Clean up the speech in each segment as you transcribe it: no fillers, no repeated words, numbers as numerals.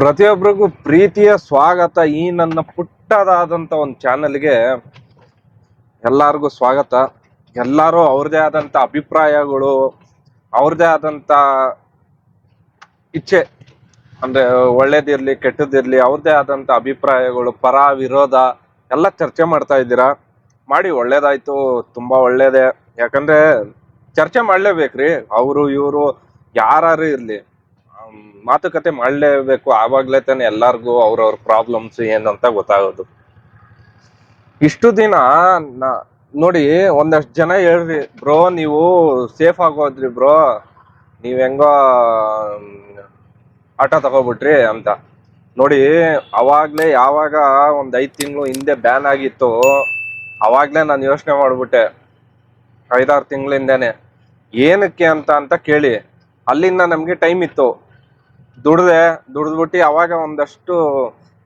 ಪ್ರತಿಯೊಬ್ಬರಿಗೂ ಪ್ರೀತಿಯ ಸ್ವಾಗತ. ಈ ನನ್ನ ಪುಟ್ಟದಾದಂತ ಒಂದು ಚಾನೆಲ್ಗೆ ಎಲ್ಲರಿಗೂ ಸ್ವಾಗತ. ಎಲ್ಲರೂ ಅವ್ರದೇ ಆದಂತ ಅಭಿಪ್ರಾಯಗಳು, ಅವ್ರದೇ ಆದಂತ ಇಚ್ಛೆ, ಅಂದ್ರೆ ಒಳ್ಳೇದಿರ್ಲಿ ಕೆಟ್ಟದಿರ್ಲಿ, ಅವ್ರದೇ ಆದಂತ ಅಭಿಪ್ರಾಯಗಳು, ಪರ ವಿರೋಧ ಎಲ್ಲ ಚರ್ಚೆ ಮಾಡ್ತಾ ಇದ್ದೀರಾ. ಮಾಡಿ, ಒಳ್ಳೇದಾಯ್ತು, ತುಂಬಾ ಒಳ್ಳೇದೇ. ಯಾಕಂದ್ರೆ ಚರ್ಚೆ ಮಾಡ್ಲೇಬೇಕ್ರಿ. ಅವರು ಇವರು ಯಾರು ಇರ್ಲಿ, ಮಾತುಕತೆ ಮಾಡ್ಲೇಬೇಕು. ಆವಾಗ್ಲೇ ತಾನೆ ಎಲ್ಲಾರ್ಗು ಅವ್ರವ್ರ ಪ್ರಾಬ್ಲಮ್ಸ್ ಏನಂತ ಗೊತ್ತಾಗೋದು. ಇಷ್ಟು ದಿನ ನೋಡಿ, ಒಂದಷ್ಟು ಜನ ಹೇಳ್ರಿ, ಬ್ರೋ ನೀವು ಸೇಫ್ ಆಗೋದ್ರಿ ಬ್ರೋ, ನೀವ್ ಹೆಂಗೋ ಆಟೋ ತಗೋಬಿಟ್ರಿ ಅಂತ. ನೋಡಿ, ಅವಾಗ್ಲೇ ಯಾವಾಗ ಒಂದ್ 5 ತಿಂಗಳು ಹಿಂದೆ ಬ್ಯಾನ್ ಆಗಿತ್ತು, ಅವಾಗ್ಲೇ ನಾನು ಯೋಚನೆ ಮಾಡ್ಬಿಟ್ಟೆ. 5-6 ತಿಂಗಳಿಂದಾನೆ ಏನಕ್ಕೆ ಅಂತ ಕೇಳಿ, ಅಲ್ಲಿಂದ ನಮ್ಗೆ ಟೈಮ್ ಇತ್ತು, ದುಡ್ದ್ಬಿಟ್ಟು ಅವಾಗ ಒಂದಷ್ಟು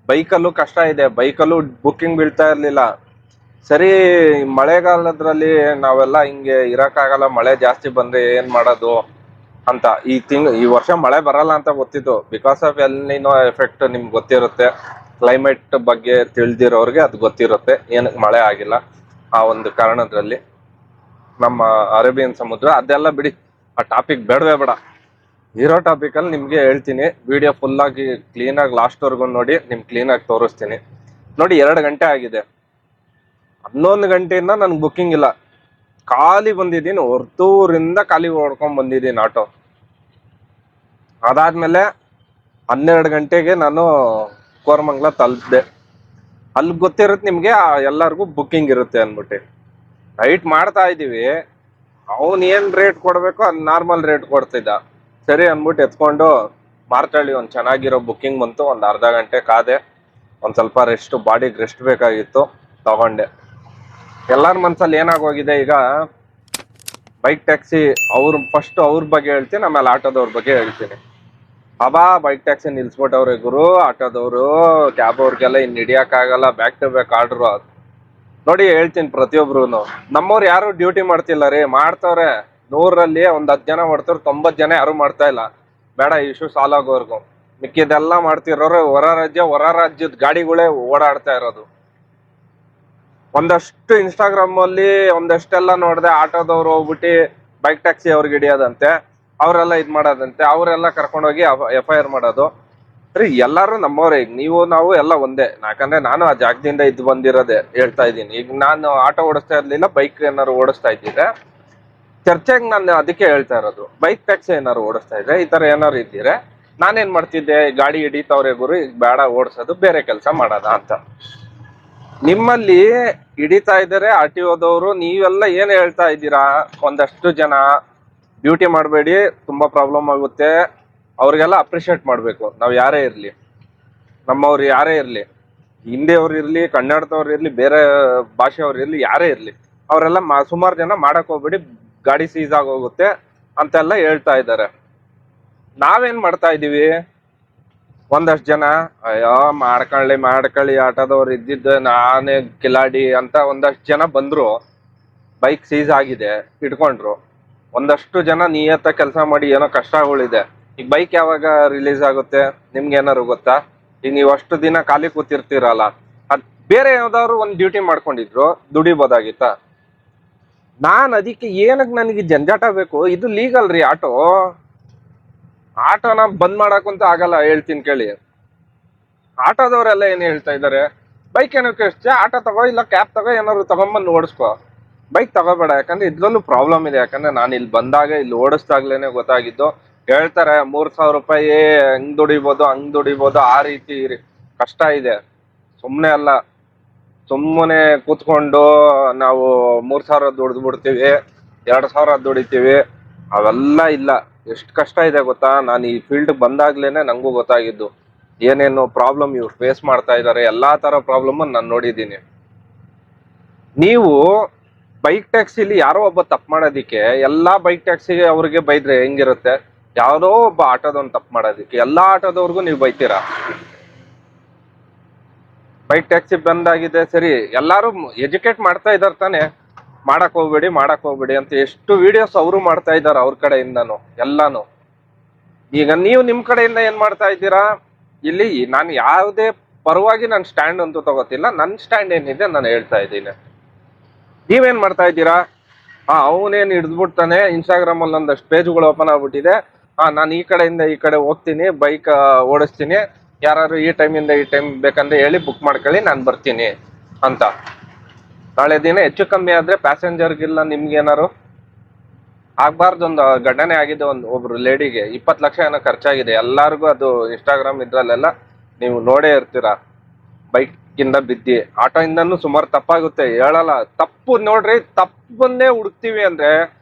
ಬೈಕಲ್ಲೂ ಕಷ್ಟ ಇದೆ, ಬೈಕಲ್ಲೂ ಬುಕ್ಕಿಂಗ್ ಬೀಳ್ತಾ ಇರ್ಲಿಲ್ಲ. ಸರಿ, ಮಳೆಗಾಲದ್ರಲ್ಲಿ ನಾವೆಲ್ಲ ಹಿಂಗೆ ಇರಕ್ಕಾಗಲ್ಲ, ಮಳೆ ಜಾಸ್ತಿ ಬಂದ್ರೆ ಏನ್ ಮಾಡೋದು ಅಂತ. ಈ ವರ್ಷ ಮಳೆ ಬರಲ್ಲ ಅಂತ ಗೊತ್ತಿತ್ತು, ಬಿಕಾಸ್ ಆಫ್ ಎಲ್ ನಿನೋ ಎಫೆಕ್ಟ್. ನಿಮ್ಗೆ ಗೊತ್ತಿರುತ್ತೆ, ಕ್ಲೈಮೇಟ್ ಬಗ್ಗೆ ತಿಳಿದಿರೋರ್ಗೆ ಅದು ಗೊತ್ತಿರುತ್ತೆ ಏನಕ್ಕೆ ಮಳೆ ಆಗಿಲ್ಲ ಆ ಒಂದು ಕಾರಣದಲ್ಲಿ. ನಮ್ಮ ಅರೇಬಿಯನ್ ಸಮುದ್ರ ಅದೆಲ್ಲ ಬಿಡಿ, ಆ ಟಾಪಿಕ್ ಬೇಡವೇ ಬೇಡ. ಇರೋ ಟಾಪಿಕ್ ಅಲ್ಲಿ ನಿಮ್ಗೆ ಹೇಳ್ತೀನಿ. ವಿಡಿಯೋ ಫುಲ್ ಆಗಿ ಕ್ಲೀನ್ ಆಗಿ ಲಾಸ್ಟ್ ವರ್ಗು ನೋಡಿ, ಕ್ಲೀನ್ ಆಗಿ ತೋರಿಸ್ತೀನಿ. ನೋಡಿ, 2 ಗಂಟೆ ಆಗಿದೆ, 11 ಗಂಟೆಯಿಂದ ನನ್ಗೆ ಬುಕ್ಕಿಂಗ್ ಇಲ್ಲ. ಖಾಲಿ ಬಂದಿದ್ದೀನಿ, ಹೊರ್ತೂರಿಂದ ಖಾಲಿ ಓಡ್ಕೊಂಡ್ ಬಂದಿದ್ದೀನಿ ಆಟೋ. ಅದಾದ್ಮೇಲೆ 12 ಗಂಟೆಗೆ ನಾನು ಕೋರಮಂಗ್ಲ ತಲುಪಿದೆ. ಅಲ್ಲಿ ಗೊತ್ತಿರುತ್ತೆ ನಿಮ್ಗೆ, ಎಲ್ಲರಿಗೂ ಬುಕ್ಕಿಂಗ್ ಇರುತ್ತೆ ಅನ್ಬಿಟ್ಟು ವೆಯ್ಟ್ ಮಾಡ್ತಾ ಇದೀವಿ. ಅವನ್ ಏನ್ ರೇಟ್ ಕೊಡ್ಬೇಕು ಅದು ನಾರ್ಮಲ್ ರೇಟ್ ಕೊಡ್ತಿದ್ದ. ಸರಿ ಅನ್ಬಿಟ್ಟು ಎತ್ಕೊಂಡು ಮಾರ್ಕಳ್ಳಿ ಒಂದ್ ಚೆನ್ನಾಗಿರೋ ಬುಕ್ಕಿಂಗ್ ಬಂತು. ಒಂದ್ ಅರ್ಧ ಗಂಟೆ ಕಾದೆ, ಒಂದ್ ಸ್ವಲ್ಪ ರೆಸ್ಟ್, ಬಾಡಿಗೆ ರೆಸ್ಟ್ ಬೇಕಾಗಿತ್ತು, ತಗೊಂಡೆ. ಎಲ್ಲಾರ ಮನ್ಸಲ್ಲಿ ಏನಾಗೋಗಿದೆ ಈಗ, ಬೈಕ್ ಟ್ಯಾಕ್ಸಿ ಫಸ್ಟ್ ಅವ್ರ ಬಗ್ಗೆ ಹೇಳ್ತೀನಿ, ಆಮೇಲೆ ಆಟೋದವ್ರ ಬಗ್ಗೆ ಹೇಳ್ತೀನಿ. ಬೈಕ್ ಟ್ಯಾಕ್ಸಿ ನಿಲ್ಸ್ಬಿಟ್ಟವ್ರೆ ಗುರು, ಆಟೋದವ್ರು ಕ್ಯಾಬ್ ಅವ್ರಿಗೆಲ್ಲ ಇನ್ ಹಿಡಿಯಕ್ಕಾಗಲ್ಲ, ಬ್ಯಾಕ್ ಟು ಬ್ಯಾಕ್ ಆರ್ಡ್ರು. ನೋಡಿ, ಹೇಳ್ತೀನಿ ಪ್ರತಿಯೊಬ್ರು, ನಮ್ಮವ್ರು ಯಾರು ಡ್ಯೂಟಿ ಮಾಡ್ತಿಲ್ಲ ರೀ, ಮಾಡ್ತವ್ರೆ. 100ರಲ್ಲಿ ಒಂದ್ 10 ಜನ ಮಾಡ್ತವ್ರು, 90 ಜನ ಯಾರು ಮಾಡ್ತಾ ಇಲ್ಲ. ಬೇಡ, ಇಶ್ಯೂ ಸಾಲ್ವ್ ಆಗೋವರ್ಗು. ಮಿಕ್ಕಿದೆಲ್ಲ ಮಾಡ್ತಿರೋರು ಹೊರ ರಾಜ್ಯದ ಗಾಡಿಗಳೇ ಓಡಾಡ್ತಾ ಇರೋದು. ಒಂದಷ್ಟು ಇನ್ಸ್ಟಾಗ್ರಾಮ್ ಅಲ್ಲಿ ಒಂದಷ್ಟೆಲ್ಲ ನೋಡಿದೆ, ಆಟೋದವ್ರು ಹೋಗ್ಬಿಟ್ಟು ಬೈಕ್ ಟ್ಯಾಕ್ಸಿ ಅವ್ರಿಗೆ ಹಿಡಿಯೋದಂತೆ, ಅವರೆಲ್ಲ ಇದ್ ಮಾಡೋದಂತೆ, ಅವರೆಲ್ಲ ಕರ್ಕೊಂಡೋಗಿ FIR ಮಾಡೋದು. ಸರಿ, ಎಲ್ಲಾರು ನಮ್ಮವ್ರೆ. ಈಗ ನೀವು ನಾವು ಎಲ್ಲ ಒಂದೇ. ಯಾಕಂದ್ರೆ ನಾನು ಆ ಜಾಗದಿಂದ ಇದ್ದು ಬಂದಿರೋದೆ ಹೇಳ್ತಾ ಇದ್ದೀನಿ. ಈಗ ನಾನು ಆಟೋ ಓಡಿಸ್ತಾ ಇರ್ಲಿಲ್ಲ, ಬೈಕ್ ಏನಾರು ಓಡಿಸ್ತಾ ಇದ್ದಿದ್ರೆ ಚರ್ಚೆಗೆ ನಾನು ಅದಕ್ಕೆ ಹೇಳ್ತಾ ಇರೋದು. ಬೈಕ್ ಟ್ಯಾಕ್ಸಿ ಏನಾರು ಓಡಿಸ್ತಾ ಇದ್ರೆ, ಈ ತರ ಏನಾರು ಇದ್ದಿದ್ರೆ ನಾನೇನ್ ಮಾಡ್ತಿದ್ದೆ, ಗಾಡಿ ಹಿಡಿತವ್ರೆ ಗುರು, ಈಗ ಬೇಡ ಓಡಿಸೋದು, ಬೇರೆ ಕೆಲಸ ಮಾಡೋದ ಅಂತ. ನಿಮ್ಮಲ್ಲಿ ಹಿಡಿತಾ ಇದ್ದಾರೆ RTOದವರು, ನೀವೆಲ್ಲ ಏನ್ ಹೇಳ್ತಾ ಇದ್ದೀರಾ? ಒಂದಷ್ಟು ಜನ ಡ್ಯೂಟಿ ಮಾಡಬೇಡಿ, ತುಂಬಾ ಪ್ರಾಬ್ಲಮ್ ಆಗುತ್ತೆ, ಅವ್ರಿಗೆಲ್ಲ ಅಪ್ರಿಶಿಯೇಟ್ ಮಾಡ್ಬೇಕು. ನಾವ್ ಯಾರೇ ಇರ್ಲಿ, ನಮ್ಮವ್ರು ಯಾರೇ ಇರ್ಲಿ, ಹಿಂದಿಯವ್ರು ಇರ್ಲಿ, ಕನ್ನಡದವ್ರು ಇರ್ಲಿ, ಬೇರೆ ಭಾಷೆಯವ್ರು ಇರ್ಲಿ, ಯಾರೇ ಇರ್ಲಿ, ಅವರೆಲ್ಲ ಸುಮಾರು ಜನ ಮಾಡಕ್ ಹೋಗ್ಬೇಡಿ, ಗಾಡಿ ಸೀಸ್ ಆಗೋಗುತ್ತೆ ಅಂತೆಲ್ಲ ಹೇಳ್ತಾ ಇದ್ದಾರೆ. ನಾವೇನ್ ಮಾಡ್ತಾ ಇದೀವಿ? ಒಂದಷ್ಟು ಜನ ಅಯ್ಯೋ ಮಾಡ್ಕೊಳ್ಳಿ ಆಟೋದವ್ರು ಇದ್ದಿದ್ದು, ನಾನೇ ಕಿಲಾಡಿ ಅಂತ ಒಂದಷ್ಟು ಜನ ಬಂದ್ರು, ಬೈಕ್ ಸೀಸ್ ಆಗಿದೆ, ಇಟ್ಕೊಂಡ್ರು. ಒಂದಷ್ಟು ಜನ ನಿಯತ್ತ ಕೆಲಸ ಮಾಡಿ ಏನೋ ಕಷ್ಟಗಳಿದೆ. ಈಗ ಬೈಕ್ ಯಾವಾಗ ರಿಲೀಸ್ ಆಗುತ್ತೆ ನಿಮ್ಗೆ ಏನಾರು ಗೊತ್ತಾ? ಈಗ ನೀವು ಅಷ್ಟು ದಿನ ಖಾಲಿ ಕೂತಿರ್ತೀರಲ್ಲ, ಅದ್ ಬೇರೆ ಯಾವ್ದಾದ್ರು ಒಂದ್ ಡ್ಯೂಟಿ ಮಾಡ್ಕೊಂಡಿದ್ರು ದುಡಿಬೋದಾಗಿತ್ತ? ನಾನ್ ಅದಕ್ಕೆ ಏನಕ್ಕೆ ನನಗೆ ಜಂಜಾಟ ಬೇಕು? ಇದು ಲೀಗಲ್ ರೀ. ಆಟೋನ ಬಂದ್ ಮಾಡಕ್ಕಂತ ಆಗಲ್ಲ, ಹೇಳ್ತೀನಿ ಕೇಳಿ. ಆಟೋದವರೆಲ್ಲ ಏನ್ ಹೇಳ್ತಾ ಇದಾರೆ, ಬೈಕ್ ಏನಕ್ಕೆ ಇಷ್ಟ, ಆಟೋ ತಗೋ, ಇಲ್ಲ ಕ್ಯಾಬ್ ತಗೋ, ಏನಾದ್ರು ತಗೊಂಬಂದು ಓಡಿಸ್ಕೋ, ಬೈಕ್ ತಗೋಬೇಡ. ಯಾಕಂದ್ರೆ ಇದ್ರಲ್ಲೂ ಪ್ರಾಬ್ಲಮ್ ಇದೆ. ಯಾಕಂದ್ರೆ ನಾನು ಇಲ್ಲಿ ಬಂದಾಗ, ಇಲ್ಲಿ ಓಡಿಸ್ದಾಗ್ಲೇನೆ ಗೊತ್ತಾಗಿದ್ದು. ಹೇಳ್ತಾರೆ 3,000 ರೂಪಾಯಿ ಹಂಗ್ ದುಡಿಬೋದು, ಆ ರೀತಿ ಕಷ್ಟ ಇದೆ. ಸುಮ್ನೆ ಅಲ್ಲ, ಸುಮ್ಮನೆ ಕೂತ್ಕೊಂಡು ನಾವು 3,000 ದುಡ್ದು ಬಿಡ್ತೀವಿ, 2,000 ದುಡಿತೀವಿ, ಅವೆಲ್ಲ ಇಲ್ಲ. ಎಷ್ಟು ಕಷ್ಟ ಇದೆ ಗೊತ್ತಾ? ನಾನು ಈ ಫೀಲ್ಡ್ ಬಂದಾಗ್ಲೇನೆ ನಂಗೂ ಗೊತ್ತಾಗಿದ್ದು ಏನೇನು ಪ್ರಾಬ್ಲಮ್ ಇವ್ರು ಫೇಸ್ ಮಾಡ್ತಾ ಇದ್ದಾರೆ. ಎಲ್ಲಾ ತರ ಪ್ರಾಬ್ಲಮ್ ನಾನು ನೋಡಿದ್ದೀನಿ. ನೀವು ಬೈಕ್ ಟ್ಯಾಕ್ಸಿಲಿ ಯಾರೋ ಒಬ್ಬ ತಪ್ಪು ಮಾಡೋದಿಕ್ಕೆ ಎಲ್ಲಾ ಬೈಕ್ ಟ್ಯಾಕ್ಸಿಗೆ ಅವ್ರಿಗೆ ಬೈದ್ರೆ ಹೆಂಗಿರುತ್ತೆ? ಯಾವ್ದೋ ಒಬ್ಬ ಆಟೋದವ್ನು ತಪ್ಪು ಮಾಡೋದಿಕ್ಕೆ ಎಲ್ಲಾ ಆಟೋದವ್ರಿಗೂ ನೀವು ಬೈತೀರಾ? ಬೈಕ್ ಟ್ಯಾಕ್ಸಿ ಬಂದಾಗಿದೆ, ಸರಿ, ಎಲ್ಲಾರು ಎಜುಕೇಟ್ ಮಾಡ್ತಾ ಇದಾರೆ ತಾನೆ, ಮಾಡಕ್ ಹೋಗ್ಬೇಡಿ ಅಂತ ಎಷ್ಟು ವಿಡಿಯೋಸ್ ಅವರು ಮಾಡ್ತಾ ಇದಾರೆ ಅವ್ರ ಕಡೆಯಿಂದನು ಎಲ್ಲಾನು. ಈಗ ನೀವು ನಿಮ್ ಕಡೆಯಿಂದ ಏನ್ ಮಾಡ್ತಾ ಇದ್ದೀರಾ? ಇಲ್ಲಿ ನಾನು ಯಾವುದೇ ಪರವಾಗಿ ನಾನು ಸ್ಟ್ಯಾಂಡ್ ಅಂತೂ ತಗೋತಿಲ್ಲ. ನನ್ನ ಸ್ಟ್ಯಾಂಡ್ ಏನಿದೆ ನಾನು ಹೇಳ್ತಾ ಇದ್ದೀನಿ. ನೀವೇನ್ ಮಾಡ್ತಾ ಇದ್ದೀರಾ? ಅವನೇನು ಹಿಡಿದ್ಬಿಡ್ತಾನೆ, ಇನ್ಸ್ಟಾಗ್ರಾಮ್ ಅಲ್ಲಿ ಒಂದಷ್ಟು ಪೇಜ್ಗಳು ಓಪನ್ ಆಗ್ಬಿಟ್ಟಿದೆ. ನಾನು ಈ ಕಡೆಯಿಂದ ಈ ಕಡೆ ಹೋಗ್ತೀನಿ, ಬೈಕ್ ಓಡಿಸ್ತೀನಿ, ಯಾರು ಈ ಟೈಮಿಂದ ಈ ಟೈಮ್ ಬೇಕಂದ್ರೆ ಹೇಳಿ ಬುಕ್ ಮಾಡ್ಕೊಳ್ಳಿ, ನಾನು ಬರ್ತೀನಿ ಅಂತ. ನಾಳೆ ದಿನ ಹೆಚ್ಚು ಕಮ್ಮಿ ಆದ್ರೆ ಪ್ಯಾಸೆಂಜರ್ಗಿಲ್ಲ ನಿಮ್ಗೇನಾರು ಆಗ್ಬಾರ್ದು. ಒಂದು ಘಟನೆ ಆಗಿದೆ, ಒಬ್ರು ಲೇಡಿಗೆ 20 ಲಕ್ಷ ಏನೋ ಖರ್ಚಾಗಿದೆ. ಎಲ್ಲಾರ್ಗು ಅದು ಇನ್ಸ್ಟಾಗ್ರಾಮ್ ಇದ್ರಲ್ಲೆಲ್ಲ ನೀವು ನೋಡೇ ಇರ್ತೀರಾ. ಬೈಕ್ ಇಂದ ಬಿದ್ದಿ, ಆಟೋ ಇಂದನೂ ಸುಮಾರು ತಪ್ಪಾಗುತ್ತೆ, ಹೇಳಲ್ಲ. ತಪ್ಪು ನೋಡ್ರಿ, ತಪ್ಪನ್ನೇ ಹುಡುಕ್ತಿವಿ ಅಂದ್ರೆ